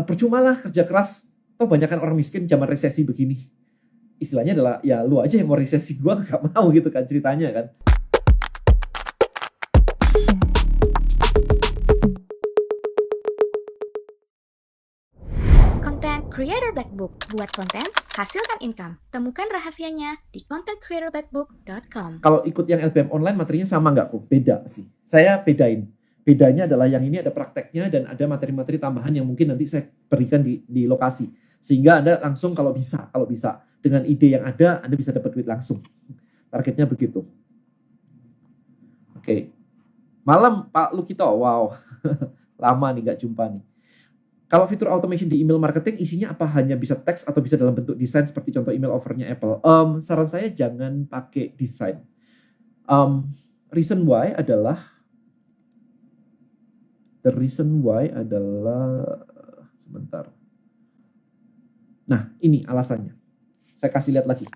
percumalah kerja keras, toh banyak kan orang miskin zaman resesi begini. Istilahnya adalah ya lu aja yang mau resesi, gua gak mau gitu kan ceritanya kan. Content Creator Black Book. Buat konten, hasilkan income. Temukan rahasianya di contentcreatorblackbook.com. Kalau ikut yang LBM online materinya sama nggak kok? Beda sih. Saya bedain. Bedanya adalah yang ini ada prakteknya dan ada materi-materi tambahan yang mungkin nanti saya berikan di lokasi. Sehingga Anda langsung kalau bisa dengan ide yang ada Anda bisa dapat duit langsung. Targetnya begitu. Oke. Malam Pak Lukito. Wow. Lama nih nggak jumpa nih. Kalau fitur automation di email marketing isinya apa? Hanya bisa teks atau bisa dalam bentuk desain seperti contoh email offernya Apple? Saran saya jangan pakai desain. Reason why adalah sebentar. Nah, ini alasannya. Saya kasih lihat lagi.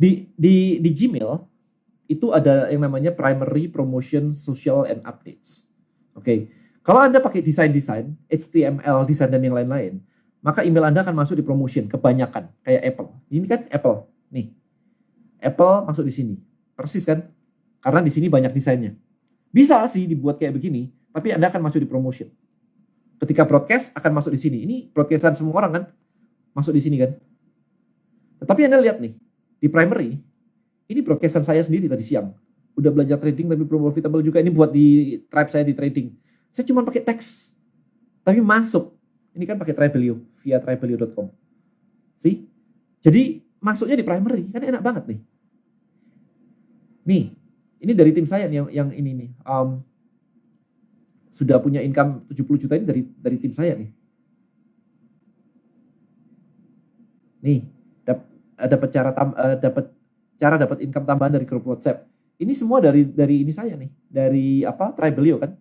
Di Gmail itu ada yang namanya primary promotion social and updates. Oke. Kalau Anda pakai desain, HTML, desain dan yang lain-lain, maka email Anda akan masuk di promotion kebanyakan kayak Apple. Ini kan Apple. Nih. Apple masuk di sini. Persis kan? Karena di sini banyak desainnya. Bisa sih dibuat kayak begini, tapi Anda akan masuk di promotion. Ketika broadcast akan masuk di sini. Ini broadcastan semua orang kan? Masuk di sini kan? Tetapi Anda lihat nih, di primary, ini broadcastan saya sendiri tadi siang. Udah belajar trading tapi profitable juga. Ini buat di tribe saya di trading. Saya cuma pakai teks. Tapi masuk. Ini kan pakai Tribelio via tribelio.com. See? Jadi masuknya di primary. Kan enak banget nih. Nih, ini dari tim saya nih yang ini nih. Sudah punya income 70 juta ini dari tim saya nih. Nih, dapat cara dapat income tambahan dari grup WhatsApp. Ini semua dari ini saya nih. Dari Tribelio kan?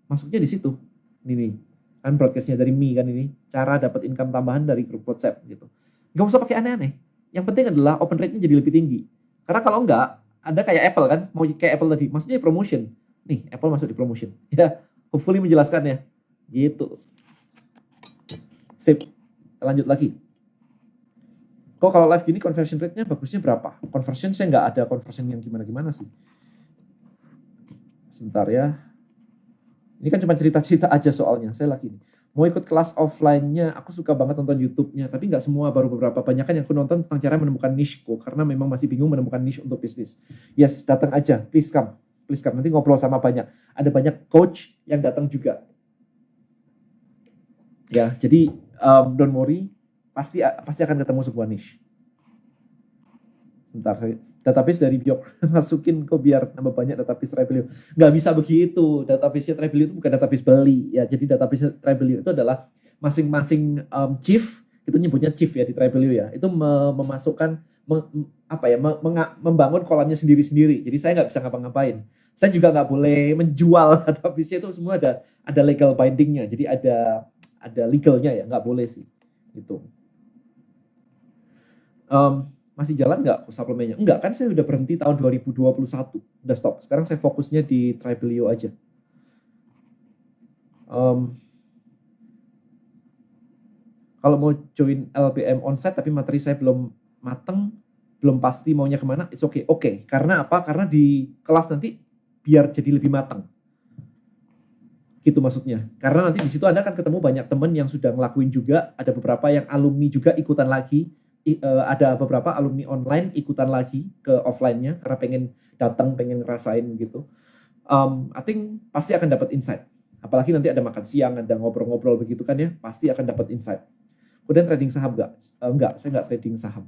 Masuknya di situ. Ini nih. Kan broadcastnya dari Mi kan ini. Cara dapat income tambahan dari grup WhatsApp gitu. Gak usah pakai aneh-aneh. Yang penting adalah open rate-nya jadi lebih tinggi. Karena kalau enggak, ada kayak Apple kan. Mau kayak Apple tadi. Maksudnya promotion. Nih, Apple masuk di promotion. Ya, hopefully menjelaskan ya. Gitu. Sip. Kita lanjut lagi. Kok kalau live gini conversion rate-nya bagusnya berapa? Conversion saya nggak ada conversion yang gimana-gimana sih. Sebentar ya. Ini kan cuma cerita-cerita aja soalnya. Saya lagi nih. Mau ikut kelas offline-nya, aku suka banget nonton YouTube-nya. Tapi nggak semua, baru beberapa. Banyak kan yang aku nonton tentang cara menemukan niche-ku. Karena memang masih bingung menemukan niche untuk bisnis. Yes, datang aja. Please come. Please come. Nanti ngobrol sama banyak. Ada banyak coach yang datang juga. Ya, jadi don't worry. Pasti akan ketemu sebuah niche. Sebentar, database dari Bjork masukin kok biar nambah banyak database Tribelio. Nggak bisa begitu. Database Tribelio itu bukan database beli ya. Jadi database Tribelio itu adalah masing-masing chief, kita nyebutnya chief ya di Tribelio ya. Itu memasukkan membangun kolamnya sendiri-sendiri. Jadi saya nggak bisa ngapa-ngapain. Saya juga nggak boleh menjual database itu, semua ada legal bindingnya. Jadi ada legalnya ya, nggak boleh sih. Gitu. Masih jalan nggak suplemennya? Enggak, kan saya udah berhenti tahun 2021. Udah stop. Sekarang saya fokusnya di Tribelio aja. Kalau mau join LBM onsite tapi materi saya belum mateng, belum pasti maunya kemana, it's okay. Oke. Karena apa? Karena di kelas nanti biar jadi lebih mateng. Gitu maksudnya. Karena nanti di situ Anda akan ketemu banyak teman yang sudah ngelakuin juga. Ada beberapa yang alumni juga ikutan lagi. Ada beberapa alumni online ikutan lagi ke offline-nya karena pengen datang, pengen ngerasain gitu. I think pasti akan dapat insight. Apalagi nanti ada makan siang, ada ngobrol-ngobrol begitu kan ya, pasti akan dapat insight. Kemudian trading saham nggak? Enggak, saya nggak trading saham.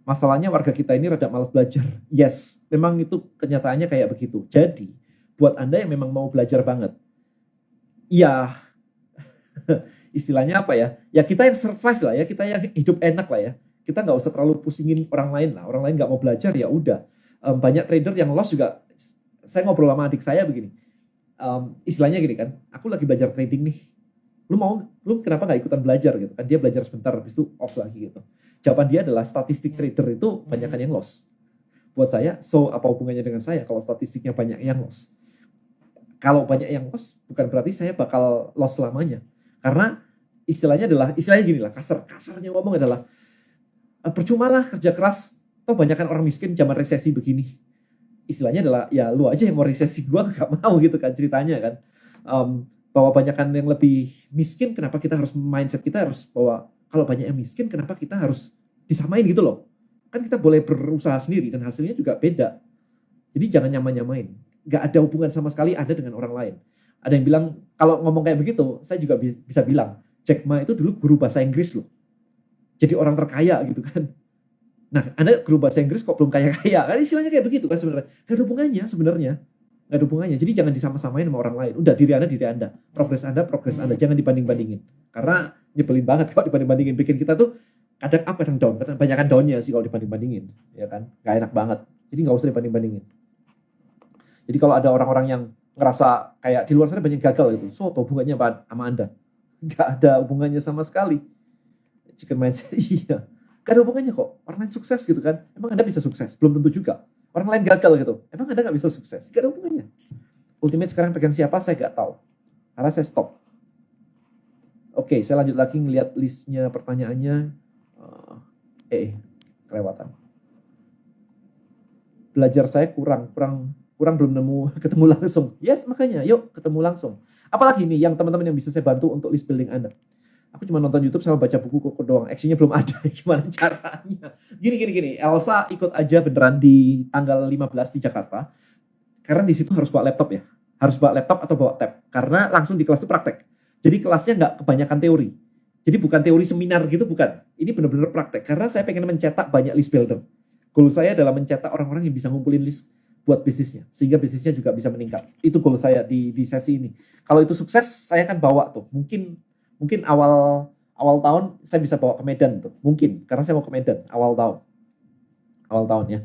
Masalahnya warga kita ini rada malas belajar. Yes, memang itu kenyataannya kayak begitu. Jadi, buat Anda yang memang mau belajar banget, ya istilahnya apa ya? Ya kita yang survive lah ya, kita yang hidup enak lah ya. Kita nggak usah terlalu pusingin orang lain lah. Orang lain nggak mau belajar ya udah. Banyak trader yang loss juga. Saya ngobrol sama adik saya begini. Istilahnya gini kan, aku lagi belajar trading nih. Lu kenapa nggak ikutan belajar gitu kan? Dia belajar sebentar, habis itu off lagi gitu. Jawaban dia adalah statistik trader itu banyak yang loss. Buat saya, so apa hubungannya dengan saya kalau statistiknya banyak yang loss? Kalau banyak yang loss, bukan berarti saya bakal loss selamanya. Karena istilahnya gini lah, kasarnya ngomong adalah percuma lah kerja keras, toh banyak kan orang miskin zaman resesi begini. Istilahnya adalah ya lu aja yang mau resesi, gua gak mau gitu kan ceritanya kan. Bahwa banyakan yang lebih miskin, kenapa kita harus mindset kita harus bahwa kalau banyak yang miskin kenapa kita harus disamain gitu loh. Kan kita boleh berusaha sendiri dan hasilnya juga beda. Jadi jangan nyamain-nyamain. Gak ada hubungan sama sekali Anda dengan orang lain. Ada yang bilang, kalau ngomong kayak begitu, saya juga bisa bilang, Jack Ma itu dulu guru bahasa Inggris loh. Jadi orang terkaya gitu kan. Nah, Anda guru bahasa Inggris kok belum kaya-kaya? Kan istilahnya kayak begitu kan sebenarnya. Gak ada hubungannya sebenarnya. Gak ada hubungannya. Jadi jangan disama-samain sama orang lain. Udah diri Anda. Progres Anda. Jangan dibanding-bandingin. Karena nyebelin banget kalau dibanding-bandingin. Bikin kita tuh kadang up, kadang down. Kadang banyakan downnya sih kalau dibanding-bandingin. Ya kan? Gak enak banget. Jadi gak usah dibanding-bandingin. Jadi kalau ada orang-orang yang ngerasa kayak di luar sana banyak gagal gitu. So, apa hubungannya sama Anda? Gak ada hubungannya sama sekali. Chicken mindset, iya. Gak ada hubungannya kok. Orang lain sukses gitu kan. Emang Anda bisa sukses? Belum tentu juga. Orang lain gagal gitu. Emang Anda gak bisa sukses? Gak ada hubungannya. Ultimate sekarang pegang siapa? Saya gak tahu. Karena saya stop. Oke, saya lanjut lagi ngeliat listnya pertanyaannya. Kelewatan. Belajar saya kurang belum ketemu langsung. Yes, makanya yuk ketemu langsung. Apalagi nih yang teman-teman yang bisa saya bantu untuk list building Anda. Aku cuma nonton YouTube sama baca buku kok doang. Actionnya belum ada. Gimana caranya? Gini. Elsa ikut aja beneran di tanggal 15 di Jakarta. Karena di situ harus bawa laptop ya. Harus bawa laptop atau bawa tab. Karena langsung di kelas itu praktek. Jadi kelasnya nggak kebanyakan teori. Jadi bukan teori seminar gitu, bukan. Ini benar-benar praktek. Karena saya pengen mencetak banyak list builder. Goal saya adalah mencetak orang-orang yang bisa ngumpulin list buat bisnisnya. Sehingga bisnisnya juga bisa meningkat. Itu goal saya di sesi ini. Kalau itu sukses, saya akan bawa tuh. Mungkin awal tahun saya bisa bawa ke Medan tuh. Mungkin. Karena saya mau ke Medan awal tahun ya.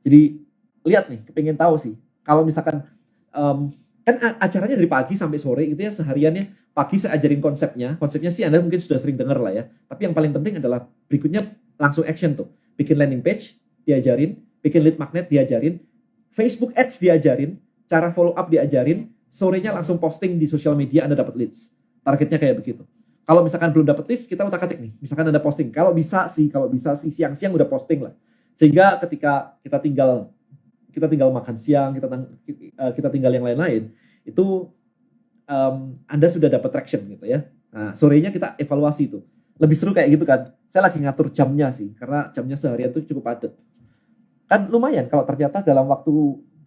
Jadi lihat nih, kepengen tahu sih. Kalau misalkan kan acaranya dari pagi sampai sore gitu ya, sehariannya. Pagi saya ajarin konsepnya sih Anda mungkin sudah sering dengar lah ya, tapi yang paling penting adalah berikutnya langsung action tuh, bikin landing page diajarin, bikin lead magnet diajarin, Facebook ads diajarin, cara follow up diajarin, sorenya langsung posting di sosial media Anda dapat leads, targetnya kayak begitu. Kalau misalkan belum dapat leads, kita utak-atik nih, misalkan Anda posting, kalau bisa sih siang-siang udah posting lah, sehingga ketika kita tinggal makan siang, kita tinggal yang lain-lain, itu Anda sudah dapat traction gitu ya. Nah, sorenya kita evaluasi itu. Lebih seru kayak gitu kan. Saya lagi ngatur jamnya sih, karena jamnya seharian itu cukup padat. Kan lumayan kalau ternyata dalam waktu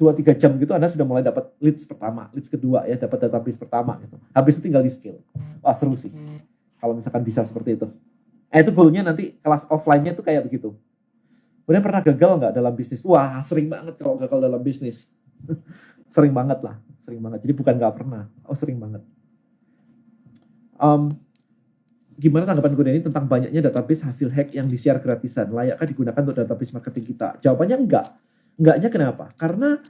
2-3 jam gitu Anda sudah mulai dapat leads pertama, leads kedua ya, dapat database pertama gitu. Habis itu tinggal di scale. Wah, seru sih. Kalau misalkan bisa seperti itu. Itu goalnya nanti kelas offline-nya tuh kayak begitu. Kemudian pernah gagal nggak dalam bisnis? Wah, sering banget kalau gagal dalam bisnis. Sering banget. Jadi bukan nggak pernah. Sering banget. Gimana tanggapan Gue ini tentang banyaknya database hasil hack yang di-share gratisan? Layakkah digunakan untuk database marketing kita? Jawabannya enggak. Enggaknya kenapa? Karena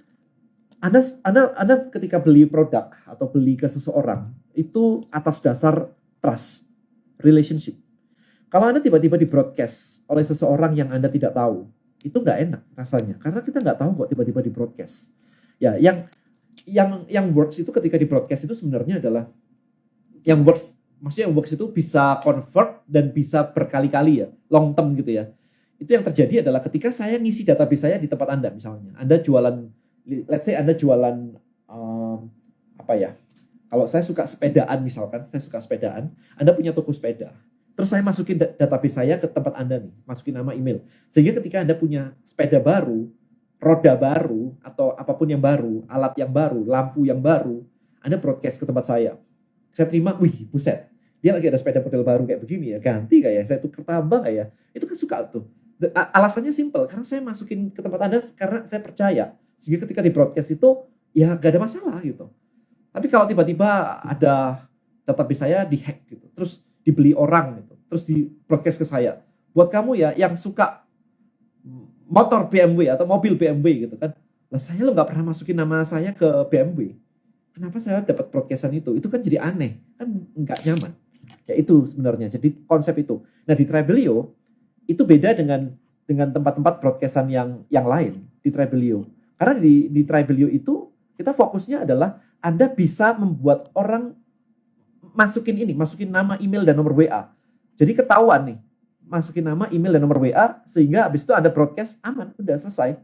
Anda ketika beli produk atau beli ke seseorang, itu atas dasar trust, relationship. Kalau Anda tiba-tiba di-broadcast oleh seseorang yang Anda tidak tahu, itu nggak enak rasanya. Karena kita nggak tahu kok tiba-tiba di-broadcast. Ya, yang works itu ketika di-broadcast itu sebenarnya adalah yang works itu bisa convert dan bisa berkali-kali ya, long term gitu ya. Itu yang terjadi adalah ketika saya ngisi database saya di tempat Anda misalnya. Anda jualan, let's say Anda jualan kalau saya suka sepedaan misalkan, Anda punya toko sepeda. Terus saya masukin database saya ke tempat Anda nih, masukin nama email. Sehingga ketika Anda punya sepeda baru, roda baru, atau apapun yang baru, alat yang baru, lampu yang baru, Anda broadcast ke tempat saya. Saya terima, wih buset, dia lagi ada sepeda model baru kayak begini ya, ganti gak ya, saya tuker tambah gak ya, itu kan suka tuh. Alasannya simple, karena saya masukin ke tempat Anda karena saya percaya. Sehingga ketika di broadcast itu, ya gak ada masalah gitu. Tapi kalau tiba-tiba ada database saya dihack gitu, terus dibeli orang gitu, terus di broadcast ke saya, buat kamu ya yang suka motor BMW atau mobil BMW gitu kan, lah saya lo nggak pernah masukin nama saya ke BMW, kenapa saya dapat broadcastan itu kan jadi aneh, kan nggak nyaman. Ya itu sebenarnya, jadi konsep itu. Nah di Tribelio itu beda dengan tempat-tempat broadcastan yang lain di Tribelio, karena di Tribelio itu kita fokusnya adalah Anda bisa membuat orang masukin nama, email, dan nomor WA. Jadi ketahuan nih, masukin nama, email, dan nomor WA, sehingga habis itu ada broadcast, aman, udah selesai.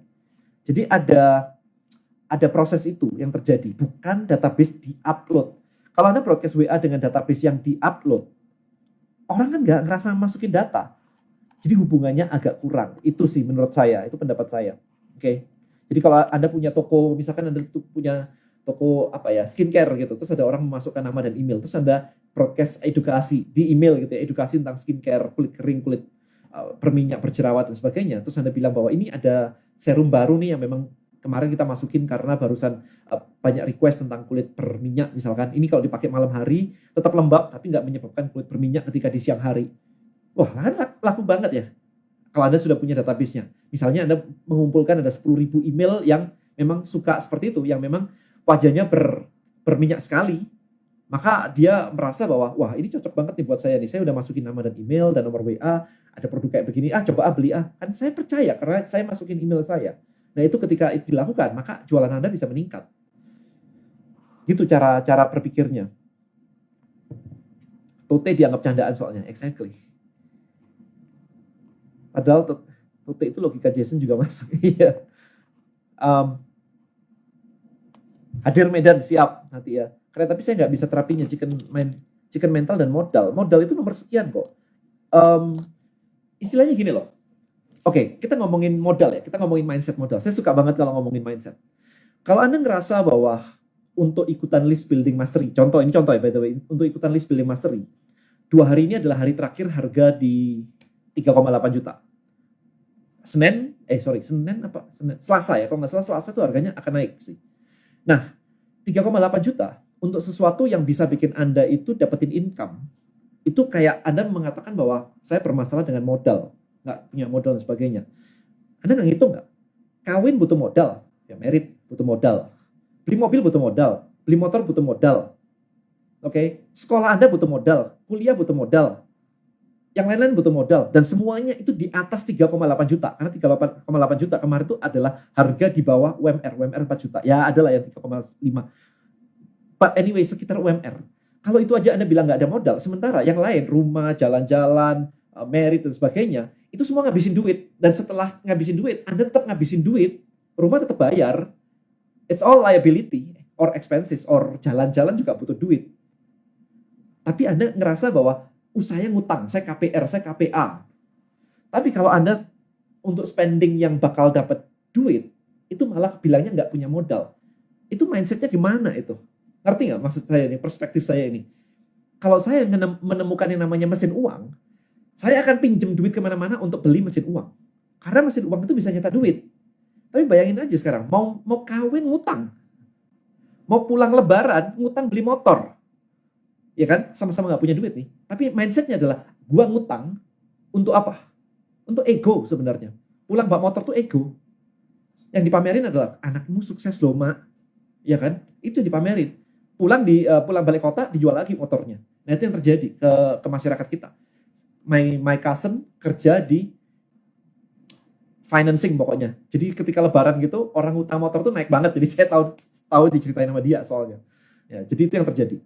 Jadi ada proses itu yang terjadi, bukan database di-upload. Kalau Anda broadcast WA dengan database yang di-upload, orang kan nggak ngerasa masukin data. Jadi hubungannya agak kurang. Itu sih menurut saya, itu pendapat saya. Oke. Jadi kalau Anda punya toko, misalkan Anda punya toko skincare gitu, terus ada orang memasukkan nama dan email, terus Anda broadcast edukasi di email gitu ya, edukasi tentang skincare, kulit kering, kulit berminyak, berjerawat dan sebagainya. Terus Anda bilang bahwa ini ada serum baru nih yang memang kemarin kita masukin karena barusan banyak request tentang kulit berminyak misalkan. Ini kalau dipakai malam hari tetap lembab tapi nggak menyebabkan kulit berminyak ketika di siang hari. Wah, laku banget ya. Kalau Anda sudah punya database-nya. Misalnya Anda mengumpulkan ada 10.000 email yang memang suka seperti itu, yang memang wajahnya berminyak sekali. Maka dia merasa bahwa, wah ini cocok banget nih buat saya nih. Saya udah masukin nama dan email dan nomor WA. Ada produk kayak begini, coba beli. Kan saya percaya karena saya masukin email saya. Nah itu ketika itu dilakukan, maka jualan Anda bisa meningkat. Gitu cara berpikirnya. Tote dianggap candaan soalnya, exactly. Padahal Tote itu logika Jason juga masuk. Iya. Hadir Medan siap nanti ya. Karena tapi saya nggak bisa terapinya chicken mental dan modal. Modal itu nomor sekian kok. Istilahnya gini loh. Oke, kita ngomongin modal ya. Kita ngomongin mindset modal. Saya suka banget kalau ngomongin mindset. Kalau Anda ngerasa bahwa untuk ikutan list building mastery, contoh ya by the way, untuk ikutan list building mastery, 2 hari ini adalah hari terakhir harga di 3,8 juta. Selasa ya, kalau nggak salah Selasa itu harganya akan naik sih. Nah, 3,8 juta untuk sesuatu yang bisa bikin Anda itu dapetin income, itu kayak Anda mengatakan bahwa saya bermasalah dengan modal, nggak punya modal dan sebagainya. Anda nggak ngitung nggak? Kawin butuh modal, ya merit butuh modal. Beli mobil butuh modal, beli motor butuh modal. Oke, sekolah Anda butuh modal, kuliah butuh modal. Yang lain-lain butuh modal, dan semuanya itu di atas 3,8 juta. Karena 3,8 juta kemarin itu adalah harga di bawah UMR 4 juta. Ya adalah yang 3,5. But anyway, sekitar UMR. Kalau itu aja Anda bilang nggak ada modal, sementara yang lain, rumah, jalan-jalan, merit dan sebagainya, itu semua ngabisin duit. Dan setelah ngabisin duit, Anda tetap ngabisin duit, rumah tetap bayar. It's all liability, or expenses, or jalan-jalan juga butuh duit. Tapi Anda ngerasa bahwa saya ngutang, saya KPR, saya KPA. Tapi kalau Anda untuk spending yang bakal dapat duit, itu malah bilangnya nggak punya modal. Itu mindsetnya gimana itu? Ngerti nggak maksud saya ini, perspektif saya ini? Kalau saya menemukan yang namanya mesin uang, saya akan pinjem duit kemana-mana untuk beli mesin uang. Karena mesin uang itu bisa nyetak duit. Tapi bayangin aja sekarang, mau kawin ngutang. Mau pulang lebaran, ngutang beli motor. Ya kan, sama-sama nggak punya duit nih. Tapi mindsetnya adalah, gua ngutang untuk apa? Untuk ego sebenarnya. Pulang bawa motor tuh ego. Yang dipamerin adalah, anakmu sukses loh mak. Ya kan, itu yang dipamerin. Pulang balik kota, dijual lagi motornya. Nah itu yang terjadi ke masyarakat kita. My cousin kerja di financing pokoknya. Jadi ketika lebaran gitu, orang utang motor tuh naik banget. Jadi saya tahu diceritain sama dia soalnya. Ya, jadi itu yang terjadi.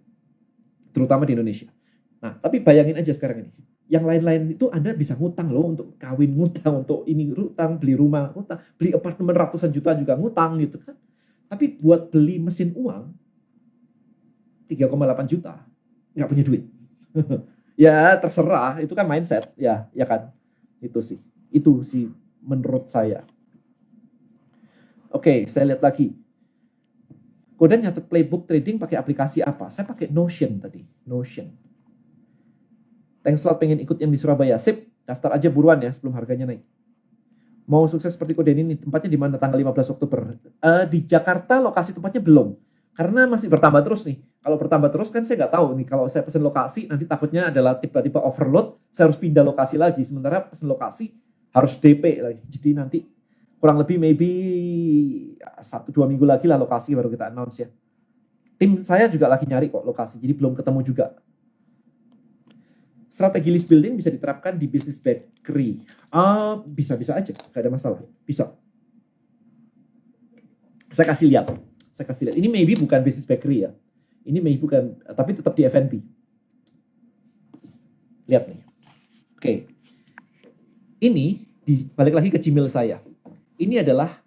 Terutama di Indonesia. Nah, tapi bayangin aja sekarang ini. Yang lain-lain itu Anda bisa ngutang loh, untuk kawin ngutang, untuk ini ngutang, beli rumah ngutang, beli apartemen ratusan juta juga ngutang gitu kan. Tapi buat beli mesin uang 3,8 juta nggak punya duit. Ya terserah, itu kan mindset, ya kan. Itu sih menurut saya. Oke, saya lihat lagi. Kodan nyatet playbook trading pakai aplikasi apa? Saya pakai Notion tadi. Notion. Thanks lot pengen ikut yang di Surabaya. Sip, daftar aja buruan ya sebelum harganya naik. Mau sukses seperti Kodan ini, tempatnya di mana tanggal 15 Oktober? Di Jakarta lokasi tempatnya belum. Karena masih bertambah terus nih. Kalau bertambah terus kan saya nggak tahu nih. Kalau saya pesen lokasi, nanti takutnya adalah tiba-tiba overload, saya harus pindah lokasi lagi. Sementara pesen lokasi harus DP lagi. Jadi nanti kurang lebih maybe 1-2 minggu lagi lah lokasi baru kita announce ya. Tim saya juga lagi nyari kok lokasi, jadi belum ketemu juga. Strategi list building bisa diterapkan di bisnis bakery. Bisa aja, gak ada masalah. Bisa. Saya kasih lihat. Ini maybe bukan bisnis bakery ya. Ini maybe bukan, tapi tetap di F&B. Lihat nih. Oke. Ini balik lagi ke Gmail saya. Ini adalah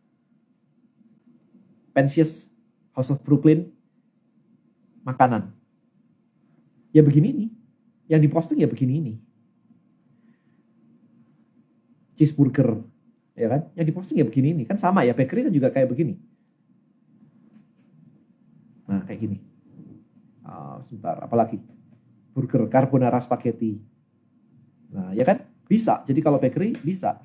Pensius House of Brooklyn makanan. Ya begini nih. Yang diposting ya begini ini. Cheeseburger, ya kan? Yang diposting ya begini ini. Kan sama ya, bakery kan juga kayak begini. Nah, kayak gini. Sebentar, apalagi? Burger carbonara spaghetti. Nah, ya kan? Bisa. Jadi kalau bakery bisa.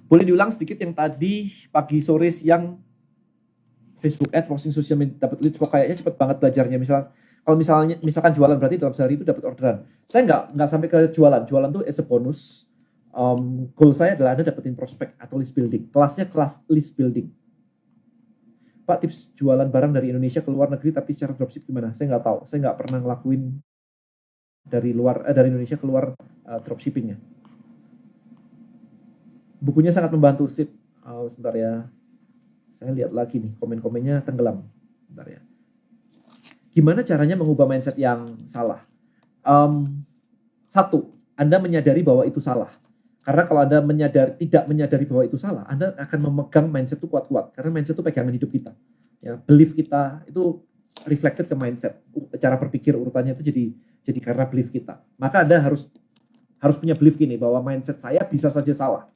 Boleh diulang sedikit yang tadi pagi sore siang Facebook Ads, posting sosial media dapat leads, kok kayaknya cepet banget belajarnya. Kalau misalkan jualan berarti dalam sehari itu dapat orderan. Saya nggak sampai ke jualan. Jualan tuh as a bonus. Goal saya adalah Anda dapetin prospek atau list building. Kelasnya kelas list building. Pak, tips jualan barang dari Indonesia ke luar negeri tapi secara dropship gimana? Saya nggak tahu. Saya nggak pernah ngelakuin dari Indonesia keluar dropshippingnya. Bukunya sangat membantu, sip. Sebentar ya. Saya lihat lagi nih, komen-komennya tenggelam. Bentar ya. Gimana caranya mengubah mindset yang salah? Satu, Anda menyadari bahwa itu salah. Karena kalau Anda tidak menyadari bahwa itu salah, Anda akan memegang mindset itu kuat-kuat. Karena mindset itu pegangan hidup kita. Ya, belief kita itu reflected ke mindset. Cara berpikir urutannya itu jadi karena belief kita. Maka Anda harus punya belief gini, bahwa mindset saya bisa saja salah.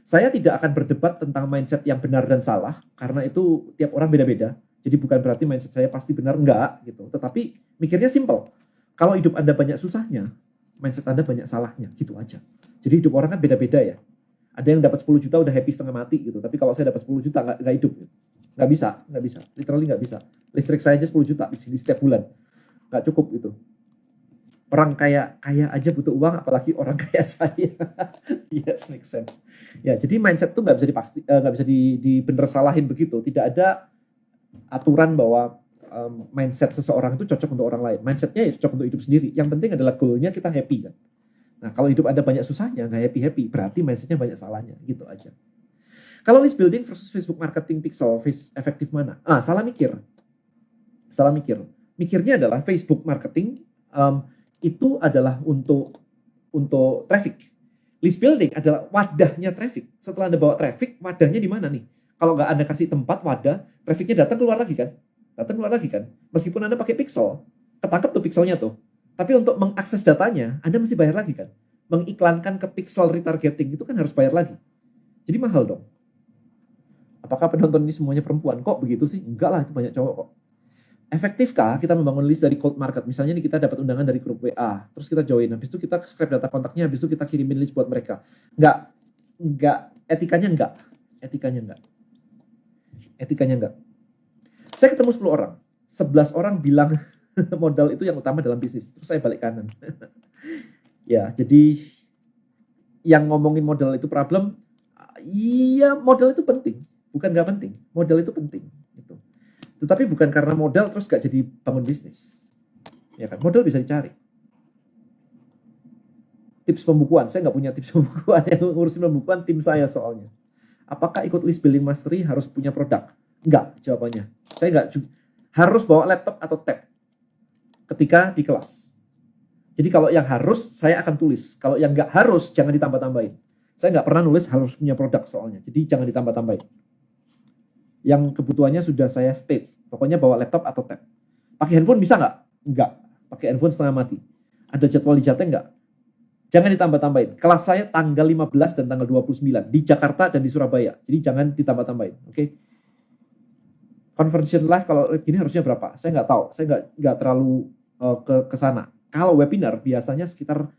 Saya tidak akan berdebat tentang mindset yang benar dan salah, karena itu tiap orang beda-beda. Jadi bukan berarti mindset saya pasti benar, enggak gitu. Tetapi mikirnya simple. Kalau hidup Anda banyak susahnya, mindset Anda banyak salahnya, gitu aja. Jadi hidup orang kan beda-beda ya. Ada yang dapat 10 juta udah happy setengah mati gitu. Tapi kalau saya dapat 10 juta nggak hidup. Gitu. Nggak bisa. Literally nggak bisa. Listrik saya aja 10 juta di setiap bulan. Nggak cukup gitu. Orang kaya aja butuh uang, apalagi orang kaya saya. Yes, make sense. Ya, jadi mindset tuh nggak bisa dibener salahin begitu. Tidak ada aturan bahwa mindset seseorang itu cocok untuk orang lain. Mindsetnya ya cocok untuk hidup sendiri. Yang penting adalah goalnya kita happy kan. Nah, kalau hidup Anda banyak susahnya, nggak happy-happy, berarti mindsetnya banyak salahnya, gitu aja. Kalau list building versus Facebook marketing pixel, efektif mana? Salah mikir. Mikirnya adalah Facebook marketing itu adalah untuk traffic. List building adalah wadahnya traffic. Setelah Anda bawa traffic, wadahnya di mana nih? Kalau nggak Anda kasih tempat wadah, trafficnya datang keluar lagi kan? Meskipun Anda pakai pixel, ketangkep tuh pixelnya tuh. Tapi untuk mengakses datanya, Anda mesti bayar lagi kan? Mengiklankan ke pixel retargeting itu kan harus bayar lagi. Jadi mahal dong. Apakah penonton ini semuanya perempuan? Kok begitu sih? Enggak lah, itu banyak cowok kok. Efektifkah kita membangun list dari cold market? Misalnya nih kita dapat undangan dari grup WA, terus kita join, habis itu kita scrape data kontaknya, habis itu kita kirimin list buat mereka. Enggak. Etikanya enggak. Saya ketemu 10 orang. 11 orang bilang modal itu yang utama dalam bisnis. Terus saya balik kanan. Ya, jadi yang ngomongin modal itu problem, iya modal itu penting. Bukan nggak penting. Modal itu penting. Gitu. Tetapi bukan karena modal terus nggak jadi bangun bisnis. Ya kan, modal bisa dicari. Tips pembukuan, saya nggak punya tips pembukuan. Yang ngurusin pembukuan tim saya soalnya. Apakah ikut list building mastery harus punya produk? Enggak, jawabannya. Saya nggak harus bawa laptop atau tab ketika di kelas. Jadi kalau yang harus, saya akan tulis. Kalau yang nggak harus, jangan ditambah-tambahin. Saya nggak pernah nulis harus punya produk soalnya. Jadi jangan ditambah-tambahin. Yang kebutuhannya sudah saya state. Pokoknya bawa laptop atau tab. Pakai handphone bisa nggak? Nggak. Pakai handphone setengah mati. Ada jadwal di Jateng nggak? Jangan ditambah-tambahin. Kelas saya tanggal 15 dan tanggal 29. Di Jakarta dan di Surabaya. Jadi jangan ditambah-tambahin. Oke? Conversion live kalau gini harusnya berapa? Saya nggak tahu. Saya nggak terlalu ke sana. Kalau webinar biasanya sekitar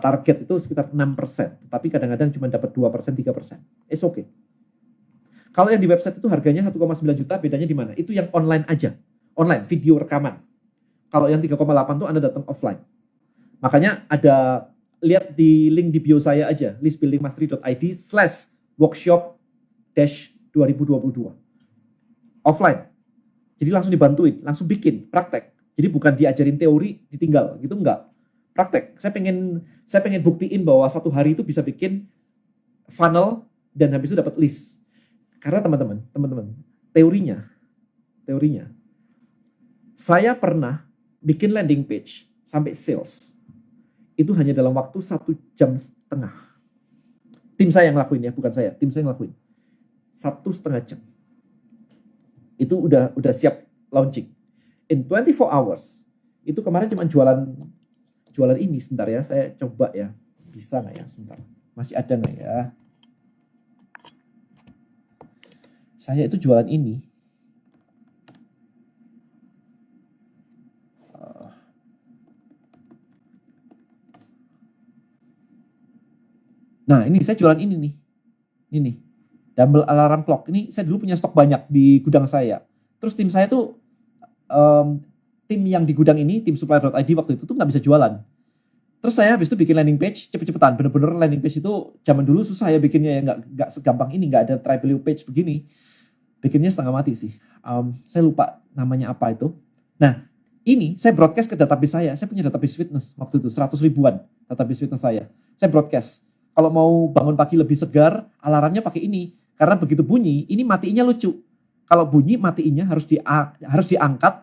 target itu sekitar 6%. Tapi kadang-kadang cuma dapat 2%, 3%. It's okay. Kalau yang di website itu harganya 1,9 juta, bedanya di mana? Itu yang online aja. Online, video rekaman. Kalau yang 3,8 tuh Anda datang offline. Makanya lihat di link di bio saya aja, listbuildingmastery.id/workshop-2022. Offline. Jadi langsung dibantuin, langsung bikin, praktek. Jadi bukan diajarin teori, ditinggal, gitu enggak. Praktek. Saya pengen buktiin bahwa satu hari itu bisa bikin funnel dan habis itu dapat list. Karena teman-teman, teorinya, saya pernah bikin landing page sampai sales. itu hanya dalam waktu 1,5 jam. Tim saya yang ngelakuin ya, bukan saya. Tim saya yang ngelakuin 1,5 jam. Itu udah siap launching. In 24 hours. Itu kemarin cuma jualan ini. Sebentar ya, saya coba ya. Bisa nggak ya? Sebentar. Masih ada nggak ya? Saya itu jualan ini. Nah, ini saya jualan ini nih. Ini dumbbell alarm clock. Ini saya dulu punya stok banyak di gudang saya. Terus tim saya tuh tim yang di gudang ini, tim supplier.id waktu itu tuh nggak bisa jualan. Terus saya habis itu bikin landing page cepet-cepetan. Bener-bener landing page itu zaman dulu susah ya bikinnya ya, nggak segampang ini, nggak ada Tribelio page begini. Bikinnya setengah mati sih. Saya lupa namanya apa itu. Nah, ini saya broadcast ke database saya. Saya punya database fitness waktu itu 100 ribuan database fitness saya. Saya broadcast. Kalau mau bangun pagi lebih segar, alarmnya pakai ini. Karena begitu bunyi, ini matiinnya lucu. Kalau bunyi, matiinnya harus diangkat,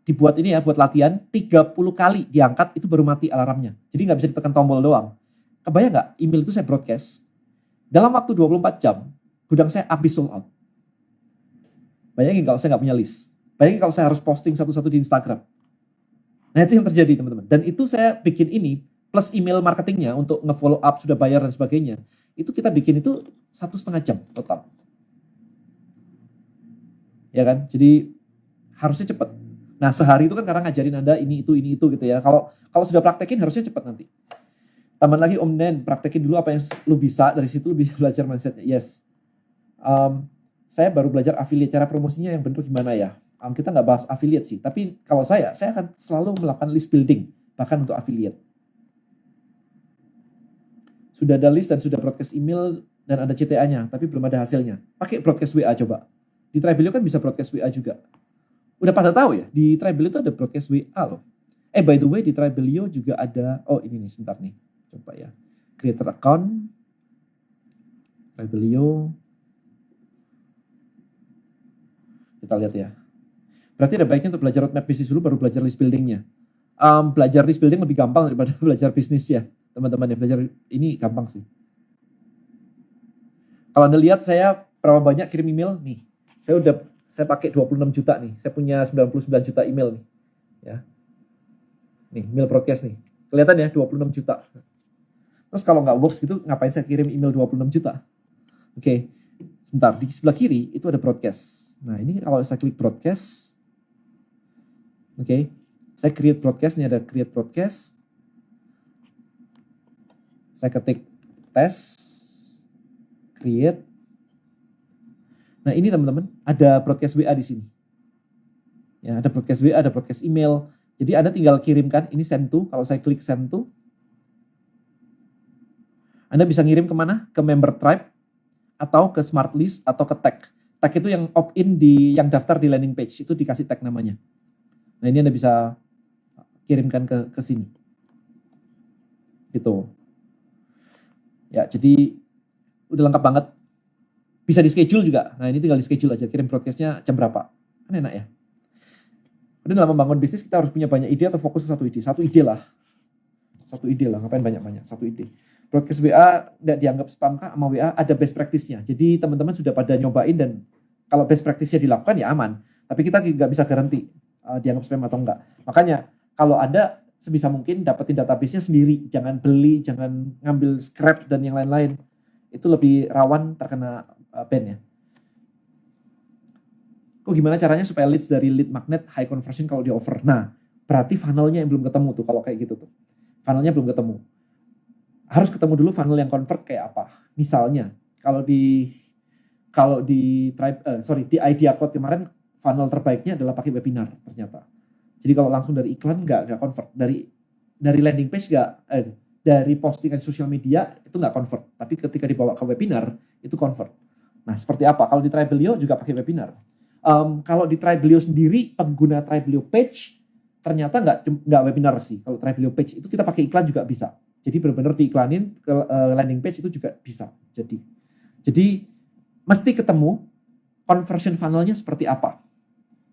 dibuat ini ya, buat latihan, 30 kali diangkat, itu baru mati alarmnya. Jadi nggak bisa ditekan tombol doang. Kebayang nggak, email itu saya broadcast. Dalam waktu 24 jam, gudang saya habis sold out. Bayangin kalau saya nggak punya list. Bayangin kalau saya harus posting satu-satu di Instagram. Nah itu yang terjadi teman-teman. Dan itu saya bikin ini, plus email marketingnya untuk nge-follow up, sudah bayar dan sebagainya. Itu kita bikin itu 1,5 jam total. Ya kan? Jadi harusnya cepat. Nah sehari itu kan karena ngajarin Anda ini itu gitu ya. Kalau sudah praktekin harusnya cepat nanti. Tambah lagi Om Nen, praktekin dulu apa yang lu bisa, dari situ lu bisa belajar mindsetnya. Yes. Saya baru belajar affiliate, cara promosinya yang benar gimana ya. Kita nggak bahas affiliate sih, tapi kalau saya akan selalu melakukan list building, bahkan untuk affiliate. Sudah ada list dan sudah broadcast email dan ada CTA-nya, tapi belum ada hasilnya. Pakai broadcast WA coba. Di Tribelio kan bisa broadcast WA juga. Udah pada tahu ya, di Tribelio itu ada broadcast WA loh. By the way, di Tribelio juga ada, ini nih, sebentar nih. Coba ya. Creator account. Tribelio. Kita lihat ya. Berarti ada baiknya untuk belajar roadmap bisnis dulu, baru belajar list buildingnya. Belajar list building lebih gampang daripada belajar bisnis ya. Teman-teman ya, belajar ini gampang sih. Kalau Anda lihat saya berapa banyak kirim email nih. Saya pakai 26 juta nih. Saya punya 99 juta email nih. Ya. Nih, email broadcast nih. Kelihatan ya 26 juta. Terus kalau nggak works gitu, ngapain saya kirim email 26 juta? Oke. Sebentar, di sebelah kiri itu ada broadcast. Nah, ini kalau saya klik broadcast. Oke. Saya create broadcast, ini ada create broadcast. Saya ketik tes, create. Nah ini teman-teman, ada broadcast WA di sini. Ya, ada broadcast WA, ada broadcast email. Jadi Anda tinggal kirimkan, ini send to. Kalau saya klik send to, Anda bisa ngirim kemana? Ke member tribe, atau ke smart list, atau ke tag. Tag itu yang opt-in yang daftar di landing page, itu dikasih tag namanya. Nah ini Anda bisa kirimkan ke sini. Gitu. Ya, jadi udah lengkap banget. Bisa di schedule juga. Nah, ini tinggal di schedule aja. Kirim broadcastnya jam berapa. Kan enak ya. Kemudian dalam membangun bisnis kita harus punya banyak ide atau fokus ke satu ide. Satu ide lah. Ngapain banyak-banyak. Satu ide. Broadcast WA tidak dianggap spam kah sama WA. Ada best practice-nya. Jadi teman-teman sudah pada nyobain dan kalau best practice-nya dilakukan ya aman. Tapi kita nggak bisa garansi dianggap spam atau enggak. Makanya kalau ada sebisa mungkin dapetin database-nya sendiri, jangan beli, jangan ngambil scrap dan yang lain-lain. Itu lebih rawan terkena ban ya. Kok gimana caranya supaya leads dari lead magnet high conversion kalau di offer? Nah, berarti funnelnya yang belum ketemu tuh kalau kayak gitu tuh. Funnelnya belum ketemu. Harus ketemu dulu funnel yang convert kayak apa. Misalnya, di Idea Cloud kemarin funnel terbaiknya adalah pakai webinar ternyata. Jadi kalau langsung dari iklan nggak convert, dari landing page dari postingan sosial media itu nggak convert, tapi ketika dibawa ke webinar itu convert. Nah seperti apa? Kalau di Tribelio juga pakai webinar. Kalau di Tribelio sendiri pengguna Tribelio page ternyata nggak webinar sih. Kalau Tribelio page itu kita pakai iklan juga bisa. Jadi benar-benar diiklanin ke landing page itu juga bisa. Jadi mesti ketemu conversion funnelnya seperti apa.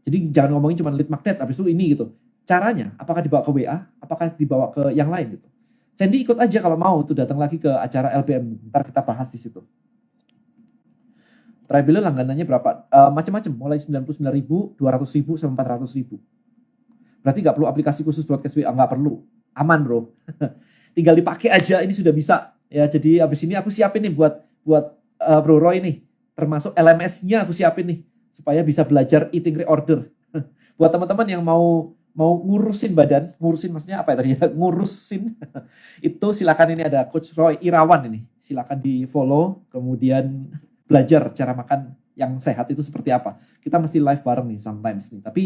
Jadi jangan ngomongin cuma lead magnet, habis itu ini gitu. Caranya, apakah dibawa ke WA, apakah dibawa ke yang lain gitu. Sandy ikut aja kalau mau tuh datang lagi ke acara LBM. Ntar kita bahas di situ. Tribelio langganannya berapa? Macam-macam, mulai 99.000, 200.000, sampai 400.000. Berarti nggak perlu aplikasi khusus broadcast WA, nggak perlu. Aman bro. Tinggal dipakai aja, ini sudah bisa. Ya, jadi abis ini aku siapin nih buat Bro Roy nih. Termasuk LMS-nya aku siapin nih. Supaya bisa belajar eating reorder. Buat teman-teman yang mau ngurusin badan, ngurusin maksudnya apa ya tadi ya, ngurusin itu silakan, ini ada Coach Roy Irawan ini, silakan di follow, kemudian belajar cara makan yang sehat itu seperti apa. Kita mesti live bareng nih sometimes nih, tapi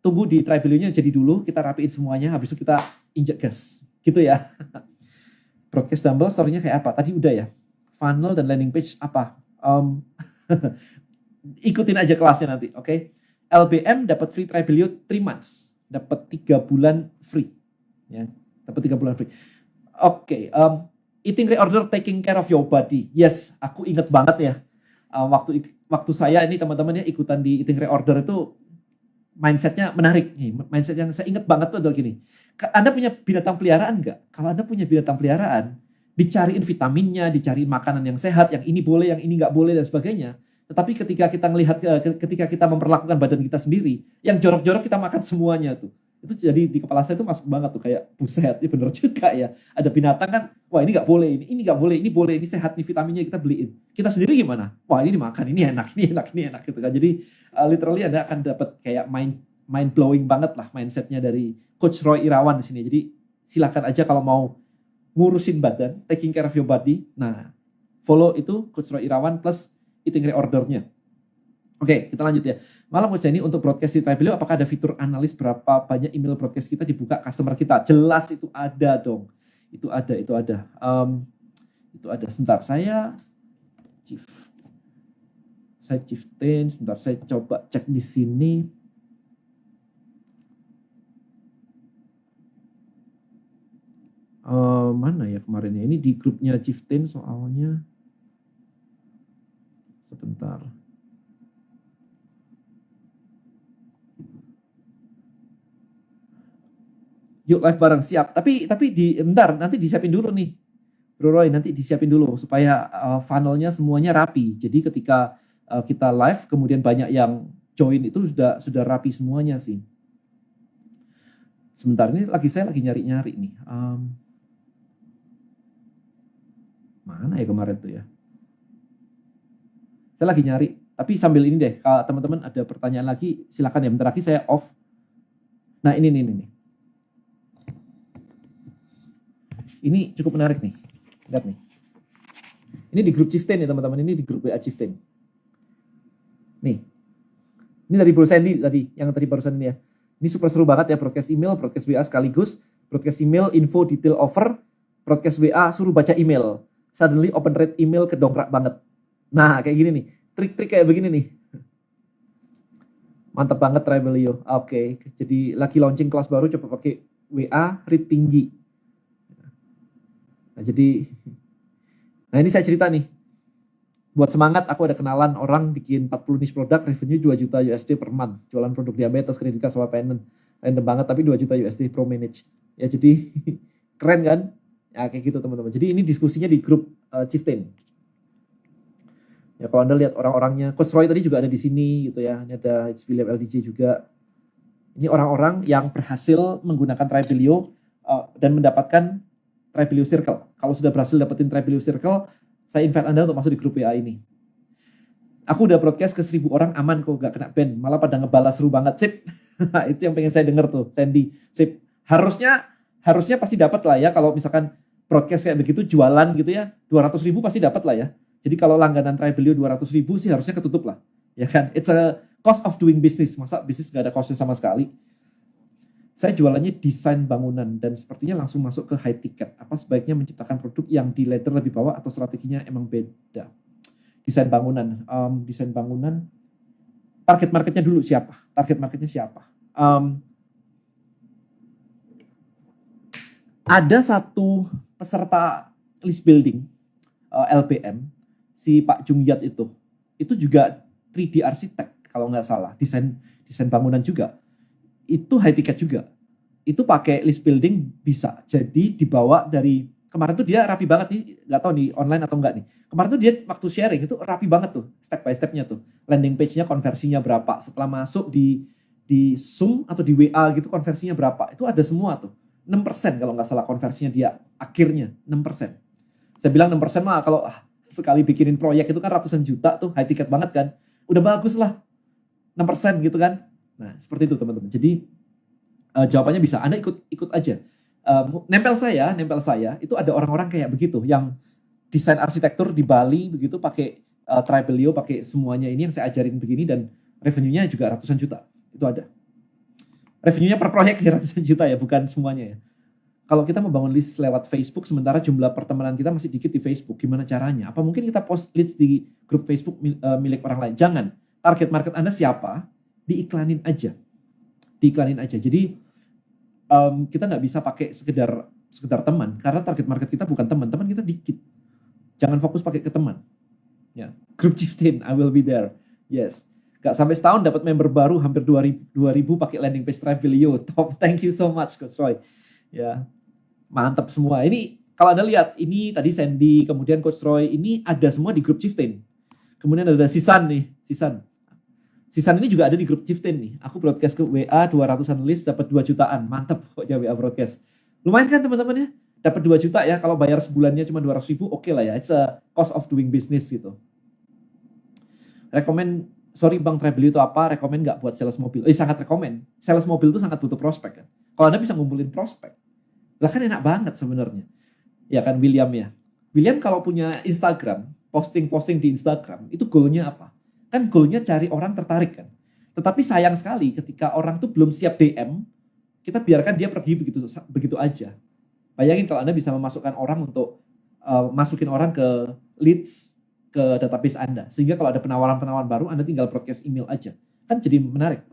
tunggu di Tribelio-nya jadi dulu, kita rapiin semuanya, habis itu kita injek gas gitu ya. Broadcast Dumbbell story-nya kayak apa? Tadi udah ya, funnel dan landing page apa? Ikutin aja kelasnya nanti, oke? LBM dapat free Tribelio 3 months. Dapat 3 bulan free. Ya, dapat 3 bulan free. Oke, eating reorder, taking care of your body. Yes, aku inget banget ya. Waktu saya ini teman-teman ya ikutan di eating reorder itu mindsetnya menarik. Nih, mindset yang saya inget banget tuh adalah gini. Anda punya binatang peliharaan nggak? Kalau Anda punya binatang peliharaan, dicariin vitaminnya, dicariin makanan yang sehat, yang ini boleh, yang ini nggak boleh dan sebagainya. Tetapi ketika kita melihat, ketika kita memperlakukan badan kita sendiri, yang jorok-jorok kita makan semuanya tuh. Itu jadi di kepala saya tuh masuk banget tuh, kayak buset, ya bener juga ya. Ada binatang kan, wah ini nggak boleh, ini nggak boleh, ini boleh, ini sehat nih vitaminnya kita beliin. Kita sendiri gimana? Wah ini dimakan, ini enak, ini enak, ini enak gitu kan. Jadi literally Anda akan dapat kayak mind blowing banget lah mindsetnya dari Coach Roy Irawan di sini. Jadi silakan aja kalau mau ngurusin badan, taking care of your body. Nah, follow itu Coach Roy Irawan plus eating reorder-nya. Oke, kita lanjut ya. Malam Coach ini untuk broadcast di Tribelio, apakah ada fitur analis berapa banyak email broadcast kita dibuka customer kita? Jelas itu ada dong. Itu ada. Itu ada. Sebentar, saya chieftain. Sebentar, saya coba cek di sini. Mana ya kemarin ya? Ini di grupnya chieftain soalnya. Sebentar. Yuk live bareng, siap. Tapi bentar, nanti disiapin dulu nih. Bro Roy, nanti disiapin dulu supaya funnelnya semuanya rapi. Jadi ketika kita live, kemudian banyak yang join itu sudah rapi semuanya sih. Sebentar, ini saya lagi nyari-nyari nih. Mana ya kemarin tuh ya? Saya lagi nyari, tapi sambil ini deh, kalau teman-teman ada pertanyaan lagi, silakan ya. Bentar lagi saya off. Nah ini. Ini cukup menarik nih. Lihat nih. Ini di grup Chieftain ya teman-teman, ini di grup WA Chieftain. Nih. Ini dari Bro Sandy tadi, yang tadi barusan ini ya. Ini super seru banget ya, broadcast email, broadcast WA sekaligus, broadcast email, info, detail offer, broadcast WA, suruh baca email. Suddenly open rate email kedongkrak banget. Nah, kayak gini nih. Trik-trik kayak begini nih. Mantap banget Tribelio. Oke, jadi lagi launching kelas baru, coba pakai WA rate tinggi. Nah, ini saya cerita nih. Buat semangat, aku ada kenalan orang bikin 40 niche produk, revenue 2 juta USD per month. Jualan produk diabetes, kredit sama payment. Random banget, tapi 2 juta USD pro manage. Ya, jadi keren kan? Ya, kayak gitu teman-teman. Jadi ini diskusinya di grup Chieftain. Ya, kalau Anda lihat orang-orangnya, Coach Roy tadi juga ada di sini gitu ya. Ini ada William LDJ juga. Ini orang-orang yang berhasil menggunakan Tribelio dan mendapatkan Tribelio Circle. Kalau sudah berhasil dapetin Tribelio Circle, saya invite Anda untuk masuk di grup WA ini. Aku udah broadcast ke 1.000 orang, aman kok, gak kena ban. Malah pada ngebalas, seru banget. Sip. Itu yang pengen saya denger tuh, Sandy. Sip. Harusnya pasti dapat lah ya, kalau misalkan broadcast kayak begitu, jualan gitu ya, 200.000 pasti dapat lah ya. Jadi kalau langganan Tribelio 200.000 sih harusnya ketutup lah. Ya kan? It's a cost of doing business. Masa bisnis gak ada costnya sama sekali? Saya jualannya desain bangunan dan sepertinya langsung masuk ke high ticket. Apa sebaiknya menciptakan produk yang di ladder lebih bawah atau strateginya emang beda? Desain bangunan. Target marketnya dulu siapa? Ada satu peserta list building LBM, si Pak Jungyat itu juga 3D arsitek kalau nggak salah, desain bangunan juga. Itu high ticket juga. itu pakai list building bisa. Jadi dibawa dari kemarin tuh dia rapi banget nih, nggak tahu nih online atau enggak nih. Kemarin tuh dia waktu sharing itu rapi banget tuh, step by stepnya tuh. Landing page-nya konversinya berapa, setelah masuk di Zoom atau di WA gitu konversinya berapa. Itu ada semua tuh. 6% kalau nggak salah konversinya dia akhirnya 6%. Saya bilang 6% mah kalau sekali bikinin proyek itu kan ratusan juta tuh, high ticket banget kan. Udah bagus lah 6% gitu kan. Nah, seperti itu teman-teman. Jadi jawabannya bisa. Anda ikut aja. Nempel saya itu ada orang-orang kayak begitu yang desain arsitektur di Bali begitu pakai Tribelio, pakai semuanya ini yang saya ajarin begini dan revenue-nya juga ratusan juta. Itu ada. Revenue-nya per proyek ya ratusan juta ya, bukan semuanya ya. Kalau kita membangun list lewat Facebook, sementara jumlah pertemanan kita masih dikit di Facebook, gimana caranya? Apa mungkin kita post leads di grup Facebook milik orang lain? Jangan. Target market Anda siapa? Diiklanin aja. Jadi kita nggak bisa pakai sekedar teman, karena target market kita bukan teman kita dikit. Jangan fokus pakai ke teman. Ya, Group Chieftain, I will be there. Yes. Gak sampai setahun dapat member baru hampir 2000 pakai landing page Tribelio. Top. Thank you so much Coach Roy. Ya. Mantap semua. Ini kalau Anda lihat, ini tadi Sandy, kemudian Coach Roy, ini ada semua di Group Chieftain. Kemudian ada Sisan nih, Sisan ini juga ada di Group Chieftain nih. Aku broadcast ke WA 200-an list dapat 2 jutaan. Mantap pokoknya WA broadcast. Lumayan kan teman-teman ya? Dapat 2 juta ya, kalau bayar sebulannya cuma 200.000, oke lah ya. It's a cost of doing business gitu. Sorry Bang, Tribelio itu apa? Rekomen nggak buat sales mobil? Sangat rekomen. Sales mobil itu sangat butuh prospek kan. Kalau Anda bisa ngumpulin prospek, lah kan enak banget sebenarnya. Ya kan William ya. William kalau punya Instagram, posting di Instagram, itu goalnya apa? Kan goalnya cari orang tertarik kan. Tetapi sayang sekali ketika orang tuh belum siap DM, kita biarkan dia pergi begitu aja. Bayangin kalau Anda bisa memasukkan orang untuk masukin orang ke leads, ke database Anda. Sehingga kalau ada penawaran-penawaran baru, Anda tinggal broadcast email aja. Kan jadi menarik.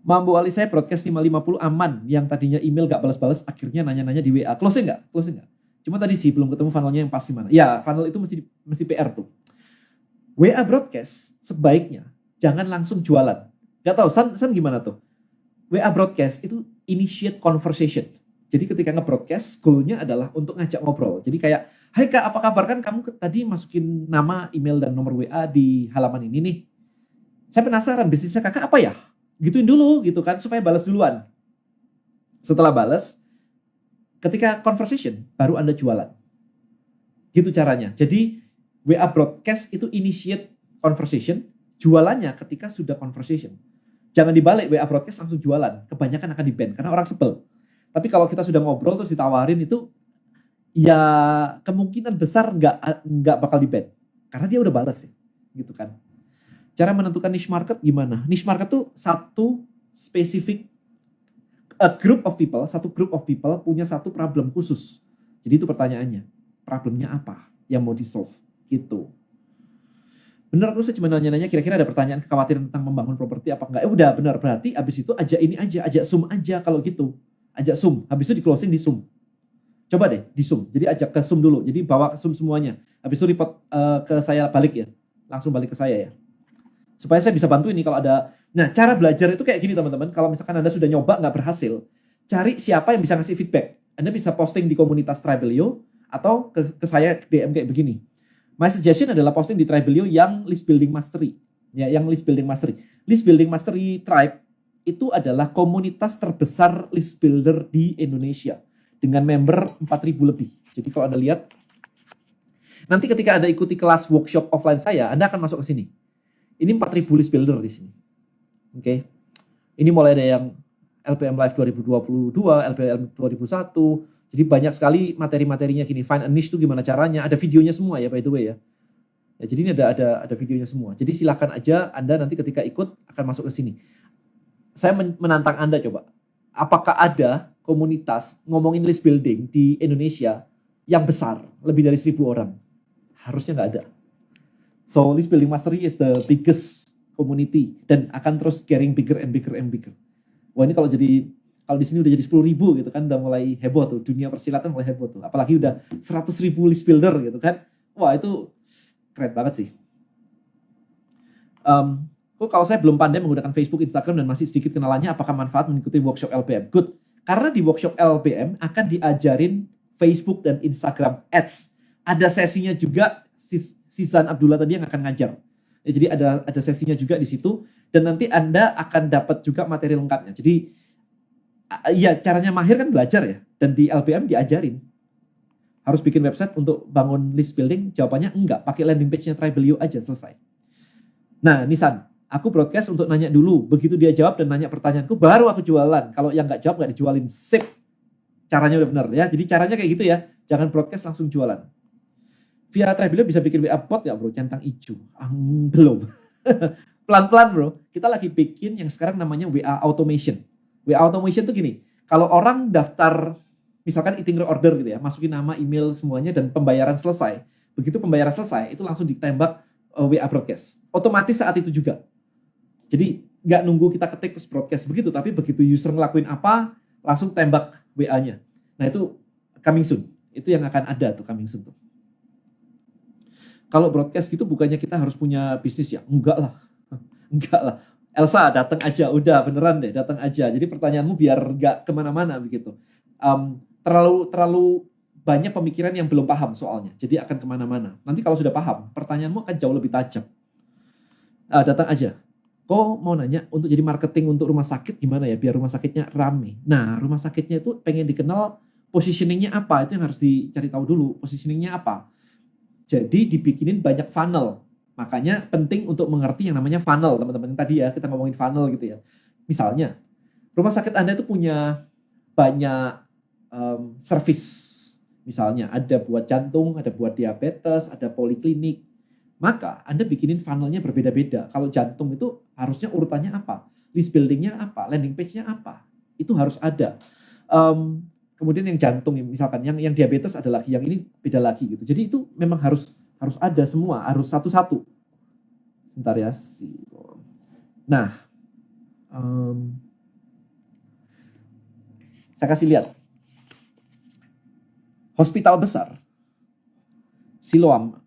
Mambu Ali saya broadcast 550 aman. Yang tadinya email gak balas-balas, akhirnya nanya-nanya di WA. Closing gak? Cuma tadi sih belum ketemu funnelnya yang pasti mana. Ya, funnel itu mesti PR tuh. WA broadcast sebaiknya jangan langsung jualan. Gak tahu, San gimana tuh? WA broadcast itu initiate conversation. Jadi ketika nge-broadcast, goalnya adalah untuk ngajak ngobrol. Jadi kayak, hai Kak, apa kabar? Kan kamu tadi masukin nama, email, dan nomor WA di halaman ini nih. Saya penasaran bisnisnya Kakak apa ya? Gituin dulu gitu kan, supaya balas duluan. Setelah balas, ketika conversation, baru Anda jualan. Gitu caranya. Jadi WA broadcast itu initiate conversation, jualannya ketika sudah conversation. Jangan dibalik, WA broadcast langsung jualan. Kebanyakan akan di-ban, karena orang sebel. Tapi kalau kita sudah ngobrol terus ditawarin itu, ya kemungkinan besar nggak bakal di-ban. Karena dia udah balas ya, gitu kan. Cara menentukan niche market gimana? Niche market tuh satu spesifik group of people punya satu problem khusus. Jadi itu pertanyaannya, problemnya apa yang mau di-solve gitu. Bener, aku cuma nanya-nanya kira-kira ada pertanyaan kekhawatiran tentang membangun properti apa enggak? Udah bener, berarti abis itu ajak Zoom aja kalau gitu. Ajak Zoom, habis itu di closing di Zoom. Coba deh di Zoom, jadi ajak ke Zoom dulu. Jadi bawa ke Zoom semuanya. Habis itu report ke saya balik ya. Langsung balik ke saya ya. Supaya saya bisa bantu ini kalau ada. Nah, cara belajar itu kayak gini teman-teman. Kalau misalkan Anda sudah nyoba nggak berhasil, cari siapa yang bisa ngasih feedback. Anda bisa posting di komunitas Tribelio atau ke saya DM kayak begini. My suggestion adalah posting di Tribelio yang list building mastery. Ya, yang list building mastery. List building mastery tribe itu adalah komunitas terbesar list builder di Indonesia dengan member 4.000 lebih. Jadi kalau Anda lihat, nanti ketika Anda ikuti kelas workshop offline saya, Anda akan masuk ke sini. Ini 4.000 list builder di sini. Oke. Ini mulai ada yang LPM Live 2022, LPM 2001. Jadi banyak sekali materi-materinya gini. Find a niche itu gimana caranya? Ada videonya semua ya, by the way ya. Jadi ini ada videonya semua. Jadi silakan aja Anda nanti ketika ikut akan masuk ke sini. Saya menantang Anda coba. Apakah ada komunitas ngomongin list building di Indonesia yang besar, lebih dari 1.000 orang? Harusnya nggak ada. So list building mastery is the biggest community dan akan terus getting bigger and bigger and bigger. Wah ini kalau di sini udah jadi 10.000 gitu kan, udah mulai heboh tuh, dunia persilatan mulai heboh tuh. Apalagi udah 100.000 list builder gitu kan. Wah itu keren banget sih. Kalau saya belum pandai menggunakan Facebook, Instagram dan masih sedikit kenalannya, apakah manfaat mengikuti workshop LPM? Good. Karena di workshop LBM akan diajarin Facebook dan Instagram Ads. Ada sesinya juga Sizan Abdullah tadi yang akan ngajar. Ya, jadi ada sesinya juga di situ dan nanti Anda akan dapat juga materi lengkapnya. Jadi ya caranya mahir kan belajar ya, dan di LBM diajarin. Harus bikin website untuk bangun list building? Jawabannya enggak, pakai landing page-nya Tribelio aja, selesai. Nah, Nisan, aku broadcast untuk nanya dulu. Begitu dia jawab dan nanya pertanyaanku, baru aku jualan. Kalau yang nggak jawab, nggak dijualin. Sip. Caranya udah benar ya. Jadi caranya kayak gitu ya. Jangan broadcast langsung jualan. Via Tribelio bisa bikin WA bot ya bro, centang hijau. Belum. Pelan-pelan bro. Kita lagi bikin yang sekarang namanya WA Automation. WA Automation tuh gini. Kalau orang daftar, misalkan eating order gitu ya, masukin nama, email, semuanya, dan pembayaran selesai. Begitu pembayaran selesai, itu langsung ditembak WA broadcast. Otomatis saat itu juga. Jadi nggak nunggu kita ketik terus broadcast begitu, tapi begitu user ngelakuin apa, langsung tembak WA-nya. Nah itu coming soon. Itu yang akan ada tuh coming soon tuh. Kalau broadcast gitu bukannya kita harus punya bisnis ya? Enggak lah. Enggak lah. Elsa datang aja, udah beneran deh, datang aja. Jadi pertanyaanmu biar nggak kemana-mana begitu. Terlalu banyak pemikiran yang belum paham soalnya. Jadi akan kemana-mana. Nanti kalau sudah paham, pertanyaanmu akan jauh lebih tajam. Datang aja. Kok mau nanya untuk jadi marketing untuk rumah sakit gimana ya biar rumah sakitnya rame. Nah rumah sakitnya itu pengen dikenal positioningnya apa. Itu yang harus dicari tahu dulu. Positioningnya apa. Jadi dibikinin banyak funnel. Makanya penting untuk mengerti yang namanya funnel. Teman-teman tadi ya kita ngomongin funnel gitu ya. Misalnya rumah sakit Anda itu punya banyak service, misalnya ada buat jantung, ada buat diabetes, ada poliklinik, maka Anda bikinin funnelnya berbeda-beda. Kalau jantung itu harusnya urutannya apa, list buildingnya apa, landing page-nya apa, itu harus ada. Kemudian yang jantung, misalkan yang diabetes ada lagi, yang ini beda lagi gitu. Jadi itu memang harus ada semua, harus satu-satu. Bentar ya. Nah, saya kasih lihat. Hospital besar, Siloam,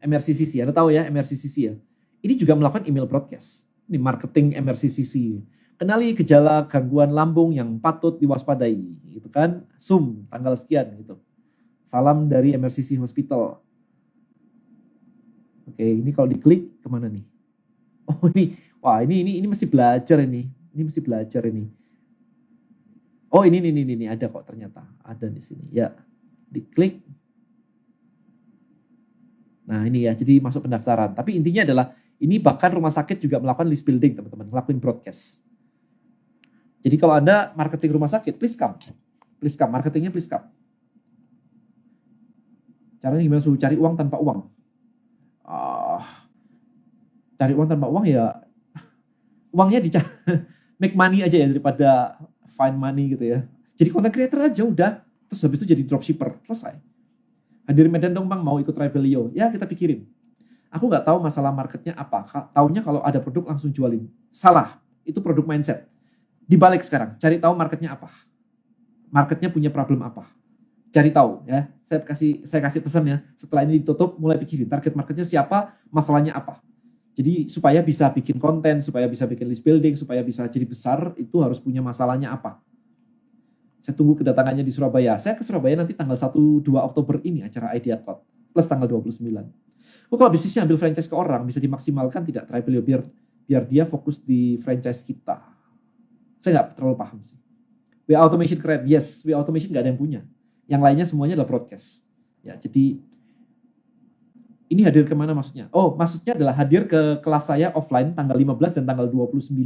MRCCC, Anda tahu ya MRCCC ya. Ini juga melakukan email broadcast. Ini marketing MRCCC. Kenali gejala gangguan lambung yang patut diwaspadai, gitu kan? Zoom tanggal sekian gitu. Salam dari MRCC Hospital. Oke, ini kalau diklik kemana nih? Oh ini, wah ini mesti belajar ini. Ini mesti belajar ini. Oh ini ada kok ternyata, ada di sini ya. Diklik. Nah ini ya, jadi masuk pendaftaran. Tapi intinya adalah, ini bahkan rumah sakit juga melakukan list building teman-teman, melakukan broadcast. Jadi kalau Anda marketing rumah sakit, please come, marketingnya please come. Caranya gimana? Suruh cari uang tanpa uang. Cari uang tanpa uang ya, uangnya make money aja ya, daripada find money gitu ya. Jadi content creator aja udah. Terus habis itu jadi dropshipper, selesai. Hadir Medan dong bang, mau ikut Tribelio. Ya kita pikirin. Aku nggak tahu masalah marketnya apa. Taunya kalau ada produk langsung jualin. Salah, itu produk mindset. Dibalik sekarang, cari tahu marketnya apa. Marketnya punya problem apa. Cari tahu ya. Saya kasih pesan ya. Setelah ini ditutup, mulai pikirin target marketnya siapa, masalahnya apa. Jadi supaya bisa bikin konten, supaya bisa bikin list building, supaya bisa jadi besar, itu harus punya masalahnya apa. Saya tunggu kedatangannya di Surabaya. Saya ke Surabaya nanti tanggal 1-2 Oktober ini acara Idea Cloud. Plus tanggal 29. Kalau bisnisnya ambil franchise ke orang, bisa dimaksimalkan tidak Tribelio biar dia fokus di franchise kita. Saya nggak terlalu paham sih. WA Automation keren. Yes, WA Automation nggak ada yang punya. Yang lainnya semuanya adalah broadcast. Ya, jadi ini hadir kemana maksudnya? Oh, maksudnya adalah hadir ke kelas saya offline tanggal 15 dan tanggal 29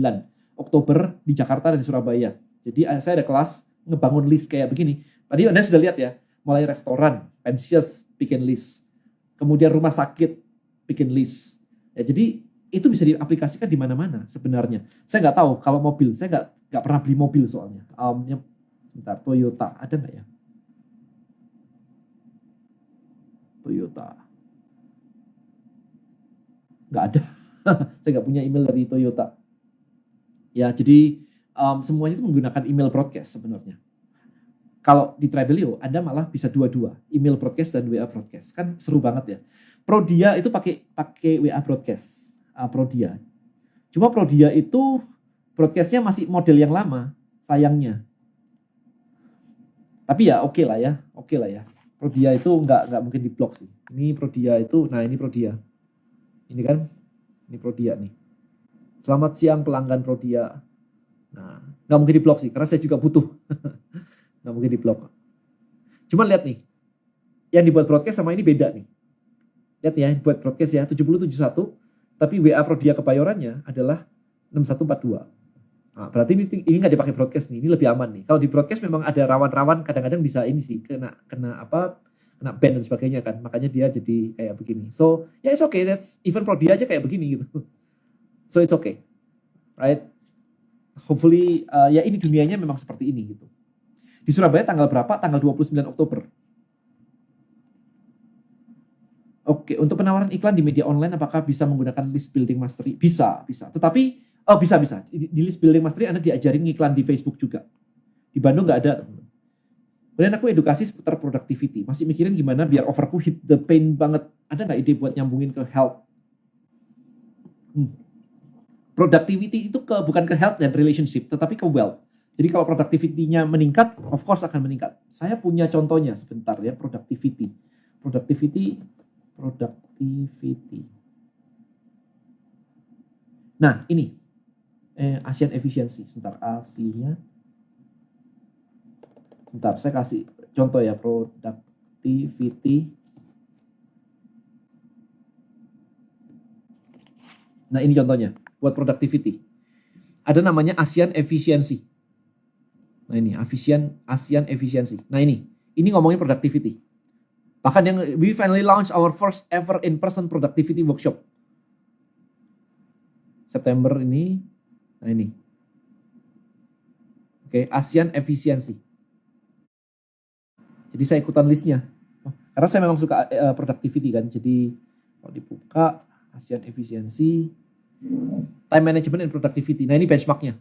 Oktober di Jakarta dan di Surabaya. Jadi saya ada kelas ngebangun list kayak begini. Tadi Anda sudah lihat ya, mulai restoran, pensius, bikin list. Kemudian rumah sakit, bikin list. Ya, jadi itu bisa diaplikasikan di mana-mana sebenarnya. Saya nggak tahu kalau mobil, saya nggak pernah beli mobil soalnya. Sebentar, Toyota, ada nggak ya? Toyota. Nggak ada. Saya nggak punya email dari Toyota. Ya, jadi semuanya itu menggunakan email broadcast sebenarnya. Kalau di Tribelio, Anda malah bisa dua-dua, email broadcast dan WA broadcast. Kan seru banget ya. Prodia itu pakai WA broadcast. Prodia. Cuma Prodia itu broadcastnya masih model yang lama, sayangnya. Tapi ya oke lah ya, oke lah ya. Prodia itu nggak mungkin diblok sih. Ini Prodia itu, nah ini Prodia. Ini kan, ini Prodia nih. Selamat siang pelanggan Prodia. Nah, nggak mungkin diblok sih, karena saya juga butuh. Nggak mungkin diblok. Cuman lihat nih, yang dibuat broadcast sama ini beda nih. Lihat ya, buat broadcast ya 7071, tapi WA Prodia kebayorannya adalah 6142. Nah, berarti ini nggak dipakai broadcast nih, ini lebih aman nih. Kalau di broadcast memang ada rawan-rawan, kadang-kadang bisa ini sih kena ban dan sebagainya kan, makanya dia jadi kayak begini. So ya it's okay, that's even Prodia aja kayak begini gitu. So it's okay, right? Hopefully ya ini dunianya memang seperti ini gitu. Di Surabaya tanggal berapa? Tanggal 29 Oktober. Oke, untuk penawaran iklan di media online apakah bisa menggunakan list building mastery? Bisa. Tetapi bisa. Di list building mastery Anda diajarin ngiklan di Facebook juga. Di Bandung nggak ada. Kemudian aku edukasi seputar productivity. Masih mikirin gimana biar offerku hit the pain banget. Ada nggak ide buat nyambungin ke health? Productivity itu bukan ke health dan relationship, tetapi ke wealth. Jadi kalau productivity-nya meningkat, of course akan meningkat. Saya punya contohnya sebentar ya, productivity. Nah, ini ASEAN efficiency. Sebentar, aslinya. Sebentar, saya kasih contoh ya, productivity. Nah, ini contohnya buat productivity. Ada namanya ASEAN efficiency. Nah, ini ASEAN efficiency. Nah, ini ngomongin productivity. Bahkan yang we finally launch our first ever in-person productivity workshop. September ini. Nah, ini. Oke, ASEAN efficiency. Jadi saya ikutan listnya. Karena saya memang suka productivity kan. Jadi kalau dibuka ASEAN efficiency, time management and productivity. Nah, ini benchmarknya.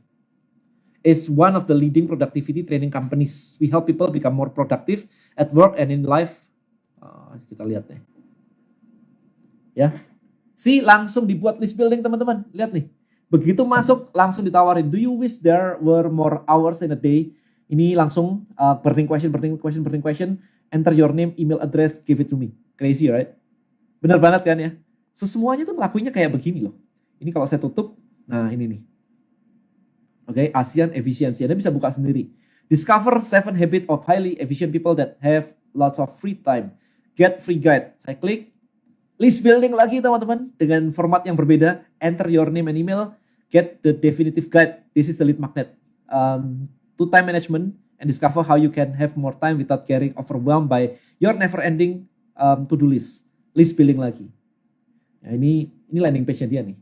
Is one of the leading productivity training companies. We help people become more productive at work and in life. Kita lihat nih. Ya. Langsung dibuat list building teman-teman. Lihat nih. Begitu masuk langsung ditawarin. Do you wish there were more hours in a day? Ini langsung burning question. Enter your name, email address, give it to me. Crazy, right? Bener banget kan ya? So semuanya tuh ngelakuinnya kayak begini loh. Ini kalau saya tutup. Nah, ini nih. Oke, ASEAN efficiency. Anda bisa buka sendiri. Discover 7 habits of highly efficient people that have lots of free time. Get free guide. Saya klik. List building lagi teman-teman. Dengan format yang berbeda. Enter your name and email. Get the definitive guide. This is the lead magnet. To time management. And discover how you can have more time without getting overwhelmed by your never-ending to-do list. List building lagi. Nah, ini landing page-nya dia nih.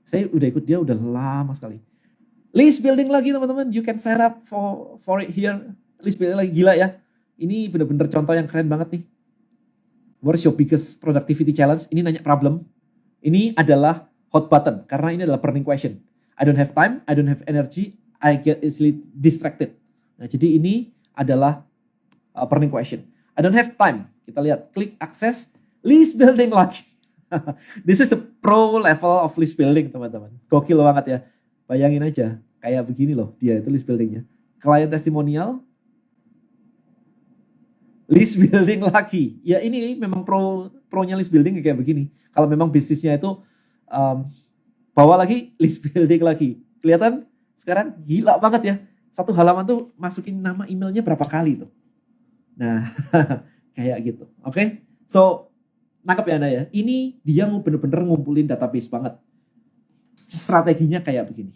Saya udah ikut dia udah lama sekali. List building lagi teman-teman. You can sign up for it here. List building lagi, gila ya. Ini bener-bener contoh yang keren banget nih. What's your biggest productivity challenge? Ini nanya problem. Ini adalah hot button. Karena ini adalah burning question. I don't have time. I don't have energy. I get easily distracted. Nah, jadi ini adalah burning question. I don't have time. Kita lihat. Klik akses. List building lagi. This is the pro level of list building teman-teman. Gokil banget ya. Bayangin aja, kayak begini loh dia itu list buildingnya. Client testimonial, list building lagi. Ya ini memang pro-nya list building kayak begini. Kalau memang bisnisnya itu bawa lagi list building lagi. Kelihatan sekarang gila banget ya. Satu halaman tuh masukin nama emailnya berapa kali tuh. Nah, kayak gitu. Oke? So, nangkep ya Anda ya. Ini dia bener-bener ngumpulin database banget. Strateginya kayak begini.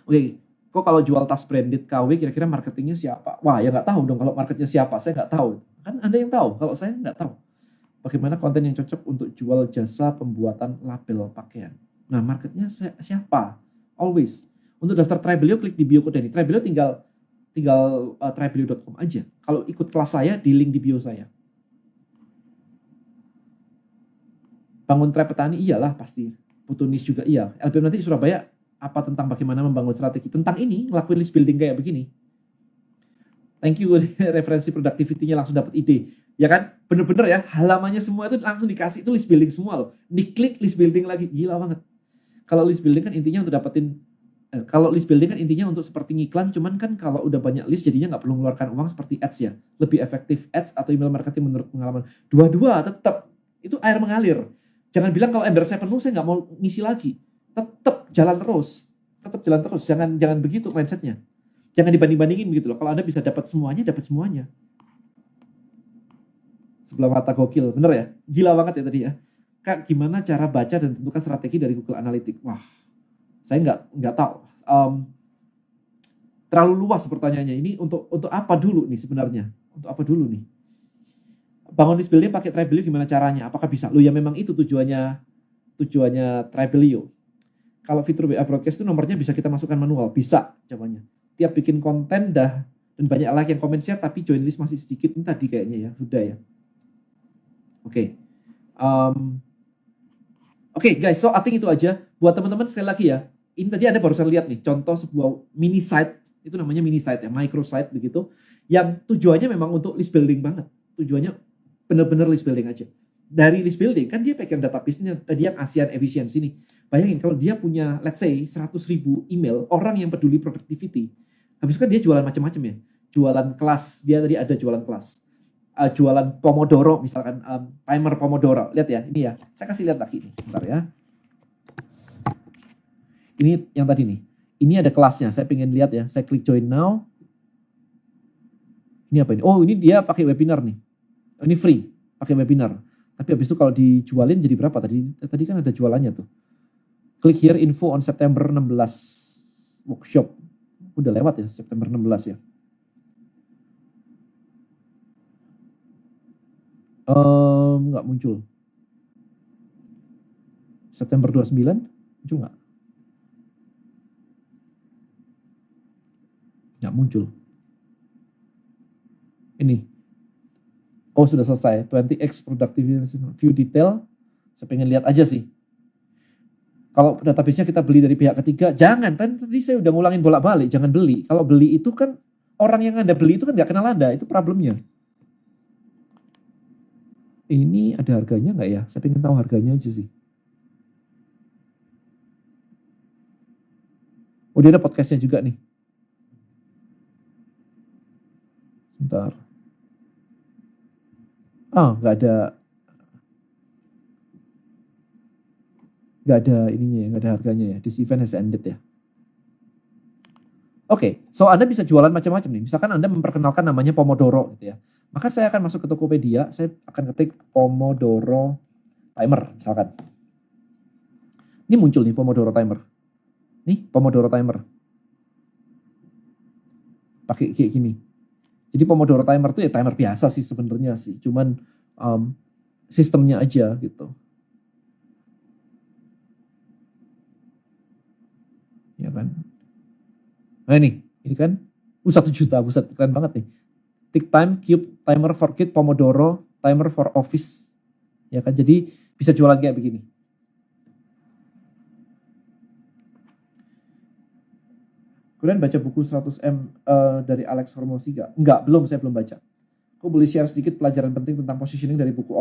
Oke, kok kalau jual tas branded KW kira-kira marketingnya siapa? Wah, ya nggak tahu dong kalau marketnya siapa, saya nggak tahu. Kan Anda yang tahu, kalau saya nggak tahu. Bagaimana konten yang cocok untuk jual jasa pembuatan label pakaian? Nah, marketnya siapa? Always. Untuk daftar Tribelio, klik di bio kode ini. Tribelio tinggal tribelio.com aja. Kalau ikut kelas saya, di link di bio saya. Bangun tribe petani, iyalah pasti. Butuh niche juga, iya. LBM nanti di Surabaya, apa tentang bagaimana membangun strategi. Tentang ini, ngelakuin list building kayak begini. Thank you, referensi productivity-nya langsung dapat ide. Ya kan, bener-bener ya, halamannya semua itu langsung dikasih, itu list building semua loh. Diklik list building lagi, gila banget. Kalau list building kan intinya untuk dapetin Kalau list building kan intinya untuk seperti ngiklan, cuman kan kalau udah banyak list jadinya nggak perlu mengeluarkan uang seperti ads ya. Lebih efektif ads atau email marketing menurut pengalaman. Dua-dua tetap itu air mengalir. Jangan bilang kalau endorse saya penuh saya nggak mau ngisi lagi. Tetap jalan terus. Tetap jalan terus. Jangan begitu mindsetnya. Jangan dibanding-bandingin begitu loh. Kalau Anda bisa dapat semuanya, dapat semuanya. Sebelah mata gokil, bener ya? Gila banget ya tadi ya. Kak, gimana cara baca dan tentukan strategi dari Google Analytics? Wah, saya nggak tahu. Terlalu luas pertanyaannya. Ini untuk apa dulu nih sebenarnya? Untuk apa dulu nih? Bangun list building pakai Tribelio gimana caranya? Apakah bisa? Lo ya memang itu tujuannya Tribelio. Kalau fitur WA broadcast itu nomornya bisa kita masukkan manual, bisa jawabannya. Tiap bikin konten dan banyak like yang komen share tapi join list masih sedikit. Ini tadi kayaknya ya, udah ya. Oke. Oke guys, so I think itu aja. Buat teman-teman sekali lagi ya, ini tadi Anda barusan lihat nih, contoh sebuah mini site, itu namanya mini site ya, micro site begitu, yang tujuannya memang untuk list building banget. Tujuannya benar-benar list building aja. Dari list building, kan dia pegang database-nya tadi yang ASEAN Efficiency nih. Bayangin kalau dia punya, let's say, 100.000 email, orang yang peduli productivity, habis kan dia jualan macam-macam ya. Jualan kelas, dia tadi ada jualan kelas. Jualan Pomodoro misalkan, timer Pomodoro. Lihat ya, ini ya. Saya kasih lihat lagi nih, bentar ya. Ini yang tadi nih. Ini ada kelasnya, saya pengen lihat ya. Saya klik join now. Ini apa ini? Oh, ini dia pakai webinar nih. Oh, ini free, pakai webinar. Tapi habis itu kalau dijualin jadi berapa tadi? Tadi kan ada jualannya tuh. Klik here info on September 16 workshop. Udah lewat ya, September 16 ya. Nggak muncul. September 29 muncul nggak? Nggak muncul. Ini. Oh sudah selesai. 20x productivity view detail. Saya pengen lihat aja sih. Kalau database-nya kita beli dari pihak ketiga, jangan. Kan tadi saya udah ngulangin bolak-balik. Jangan beli. Kalau beli itu kan orang yang Anda beli itu kan nggak kenal Anda. Itu problemnya. Ini ada harganya nggak ya? Saya pengen tahu harganya aja sih. Oh dia ada podcastnya juga nih. Sebentar. Nggak ada ininya ya, nggak ada harganya ya. This event has ended ya. Oke, so Anda bisa jualan macam-macam nih. Misalkan Anda memperkenalkan namanya Pomodoro gitu ya. Maka saya akan masuk ke Tokopedia, saya akan ketik Pomodoro Timer misalkan. Ini muncul nih Pomodoro Timer. Nih Pomodoro Timer. Pakai kayak gini. Jadi Pomodoro Timer itu ya timer biasa sih sebenarnya sih. Cuman sistemnya aja gitu. Ya kan. Nah ini kan 1 juta, buset keren banget nih. Tick time, cube, timer for kid, Pomodoro, timer for office. Ya kan, jadi bisa jualan kayak begini. Kemudian baca buku 100M dari Alex Hormozi gak? Enggak, saya belum baca. Aku boleh share sedikit pelajaran penting tentang positioning dari buku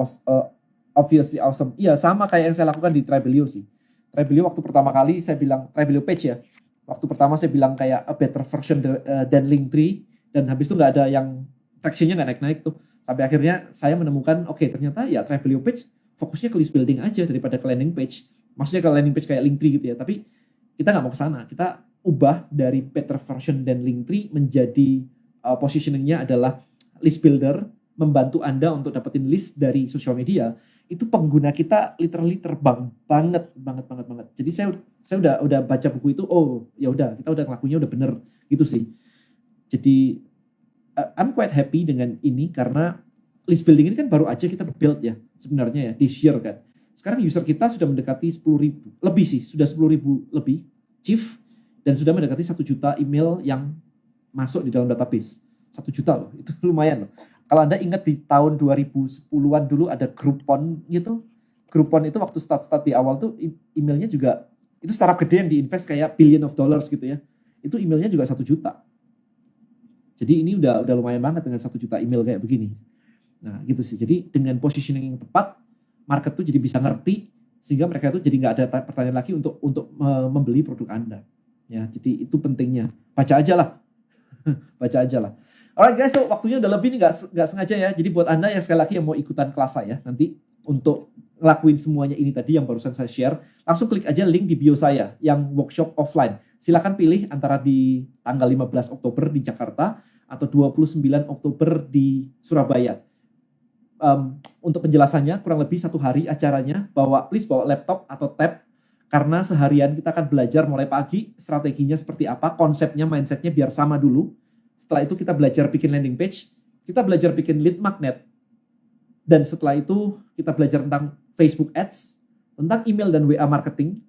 Obviously Awesome. Iya, sama kayak yang saya lakukan di Tribelio sih. Tribelio waktu pertama kali saya bilang, Tribelio page ya. Waktu pertama saya bilang kayak a better version than Linktree. Dan habis itu nggak ada yang traction-nya nggak naik-naik tuh. Sampai akhirnya saya menemukan, oke, ternyata ya Tribelio page fokusnya ke list building aja daripada ke landing page. Maksudnya ke landing page kayak Linktree gitu ya. Tapi kita nggak mau ke sana. Kita ubah dari better version than Linktree menjadi positioning-nya adalah list builder, membantu Anda untuk dapetin list dari sosial media. Itu pengguna kita literally terbang banget. Jadi saya udah baca buku itu, oh ya udah kita udah ngelakuinnya udah bener gitu sih. Jadi I'm quite happy dengan ini karena list building ini kan baru aja kita build ya sebenarnya ya this year kan. Sekarang user kita sudah mendekati 10.000 lebih sih, sudah 10.000 lebih chief dan sudah mendekati 1 juta email yang masuk di dalam database. 1 juta loh, itu lumayan loh. Kalau Anda ingat di tahun 2010-an dulu ada Groupon gitu. Groupon itu waktu start di awal tuh emailnya juga, itu startup gede yang diinvest kayak billion of dollars gitu ya. Itu emailnya juga 1 juta. Jadi ini udah lumayan banget dengan 1 juta email kayak begini. Nah gitu sih. Jadi dengan positioning yang tepat, market tuh jadi bisa ngerti, sehingga mereka tuh jadi nggak ada pertanyaan lagi untuk membeli produk Anda. Ya, jadi itu pentingnya. Baca aja lah. Baca aja lah. Alright guys, so waktunya udah lebih nih, nggak sengaja ya. Jadi buat Anda yang sekali lagi yang mau ikutan kelas saya nanti untuk ngelakuin semuanya ini tadi yang barusan saya share, langsung klik aja link di bio saya yang workshop offline. Silakan pilih antara di tanggal 15 Oktober di Jakarta atau 29 Oktober di Surabaya. Untuk penjelasannya kurang lebih 1 hari acaranya, please bawa laptop atau tab, karena seharian kita akan belajar mulai pagi strateginya seperti apa, konsepnya, mindsetnya biar sama dulu. Setelah itu kita belajar bikin landing page, kita belajar bikin lead magnet, dan setelah itu kita belajar tentang Facebook Ads, tentang email dan WA marketing,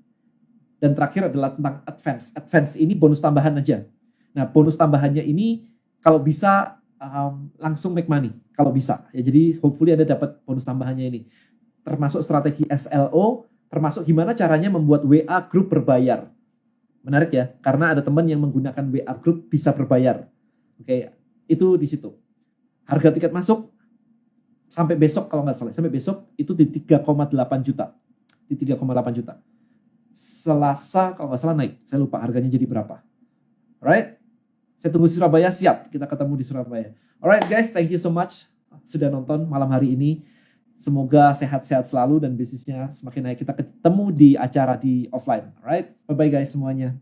dan terakhir adalah tentang advance. Advance ini bonus tambahan aja. Nah, bonus tambahannya ini kalau bisa langsung make money, kalau bisa. Ya, jadi hopefully Anda dapat bonus tambahannya ini. Termasuk strategi SLO, termasuk gimana caranya membuat WA group berbayar. Menarik ya, karena ada teman yang menggunakan WA group bisa berbayar. Oke, itu di situ. Harga tiket masuk sampai besok kalau nggak salah, sampai besok itu di 3,8 juta. Di 3,8 juta. Selasa kalau nggak salah naik, saya lupa harganya jadi berapa. Alright, saya tunggu di Surabaya, siap, kita ketemu di Surabaya. Alright guys, thank you so much sudah nonton malam hari ini. Semoga sehat-sehat selalu dan bisnisnya semakin naik. Kita ketemu di acara di offline. Alright, bye-bye guys semuanya.